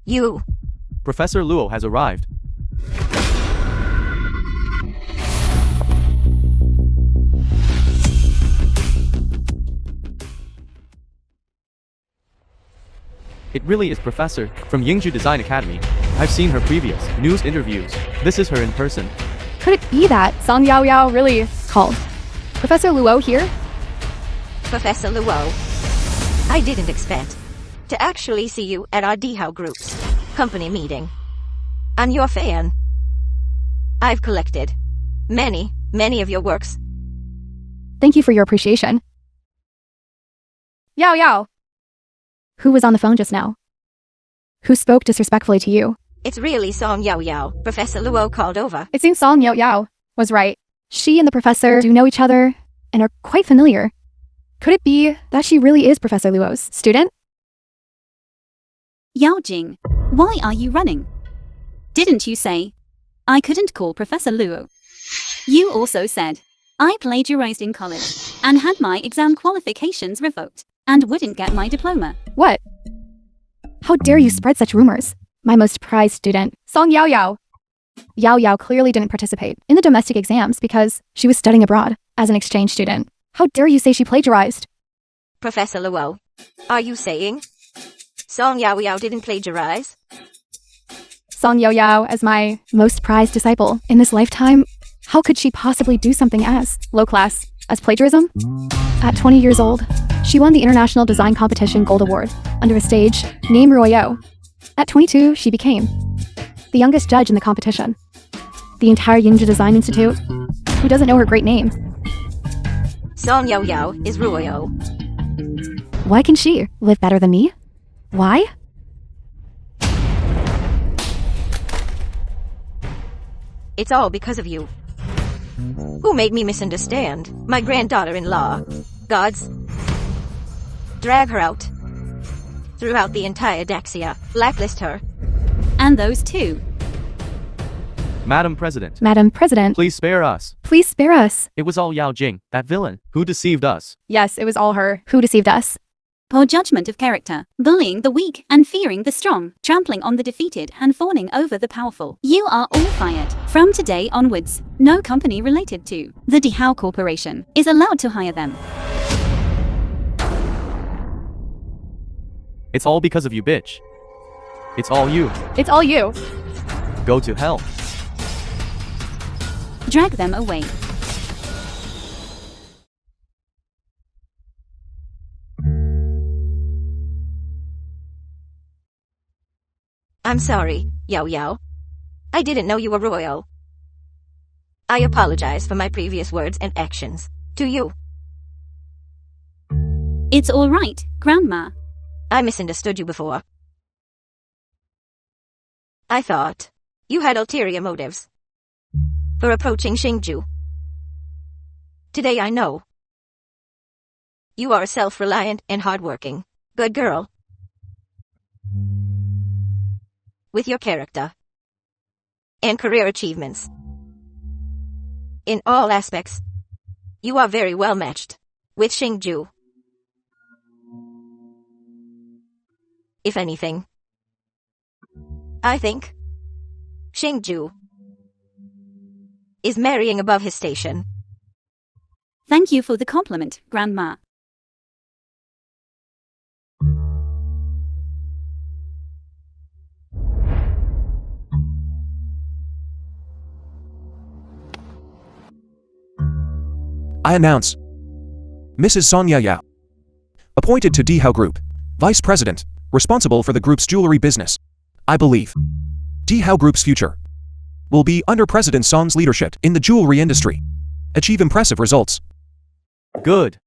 You. Professor Luo has arrived. It really is Professor from Yingju Design Academy. I've seen her previous news interviews. This is her in person. Could it be that Song Yao Yao really called Professor Luo here? Professor Luo. I didn't expect to actually see you at our Dihao Group's company meeting. I'm your fan. I've collected many of your works. Thank you for your appreciation. Yao Yao. Who was on the phone just now? Who spoke disrespectfully to you? It's really Song Yao Yao. Professor Luo called over. It seems Song Yao Yao was right. She and the professor do know each other and are quite familiar. Could it be that she really is Professor Luo's student? Yao Jing, why are you running? Didn't you say I couldn't call Professor Luo? You also said I plagiarized in college and had my exam qualifications revoked and wouldn't get my diploma. What? How dare you spread such rumors? My most prized student, Song Yao Yao. Yao Yao clearly didn't participate in the domestic exams because she was studying abroad as an exchange student. How dare you say she plagiarized? Professor Luo, are you saying Song Yao Yao didn't plagiarize? Song Yao Yao as my most prized disciple in this lifetime, how could she possibly do something as low class as plagiarism? At 20 years old, she won the International Design Competition Gold Award under a stage named Royo. At 22, she became the youngest judge in the competition. The entire Yingju Design Institute, who doesn't know her great name? Song Yao Yao is Ruoyo. Why can she live better than me? Why? It's all because of you. Who made me misunderstand my granddaughter-in-law? Gods. Drag her out. Throughout the entire Daxia. Blacklist her. And those two. Madam President, Madam President, please spare us. please spare us. It was all Yao Jing, that villain, who deceived us. Yes, it was all her who deceived us. Poor judgment of character, bullying the weak and fearing the strong, trampling on the defeated and fawning over the powerful. You are all fired. From today onwards, no company related to the Dihao Corporation is allowed to hire them. It's all because of you, bitch. It's all you. It's all you. Go to hell. Drag them away. I'm sorry, Yao Yao. I didn't know you were royal. I apologize for my previous words and actions to you. It's all right, Grandma. I misunderstood you before. I thought you had ulterior motives for approaching Xingju. Today I know. You are a self-reliant and hardworking, good girl. With your character and career achievements. In all aspects, you are very well matched with Xingju. If anything, I think Xingju is marrying above his station. Thank you for the compliment, Grandma. I announce Mrs. Song Yao Yao, appointed to Dihao Group, Vice President, responsible for the group's jewelry business. I believe Dihao Group's future will be under President Song's leadership in the jewelry industry. Achieve impressive results. Good.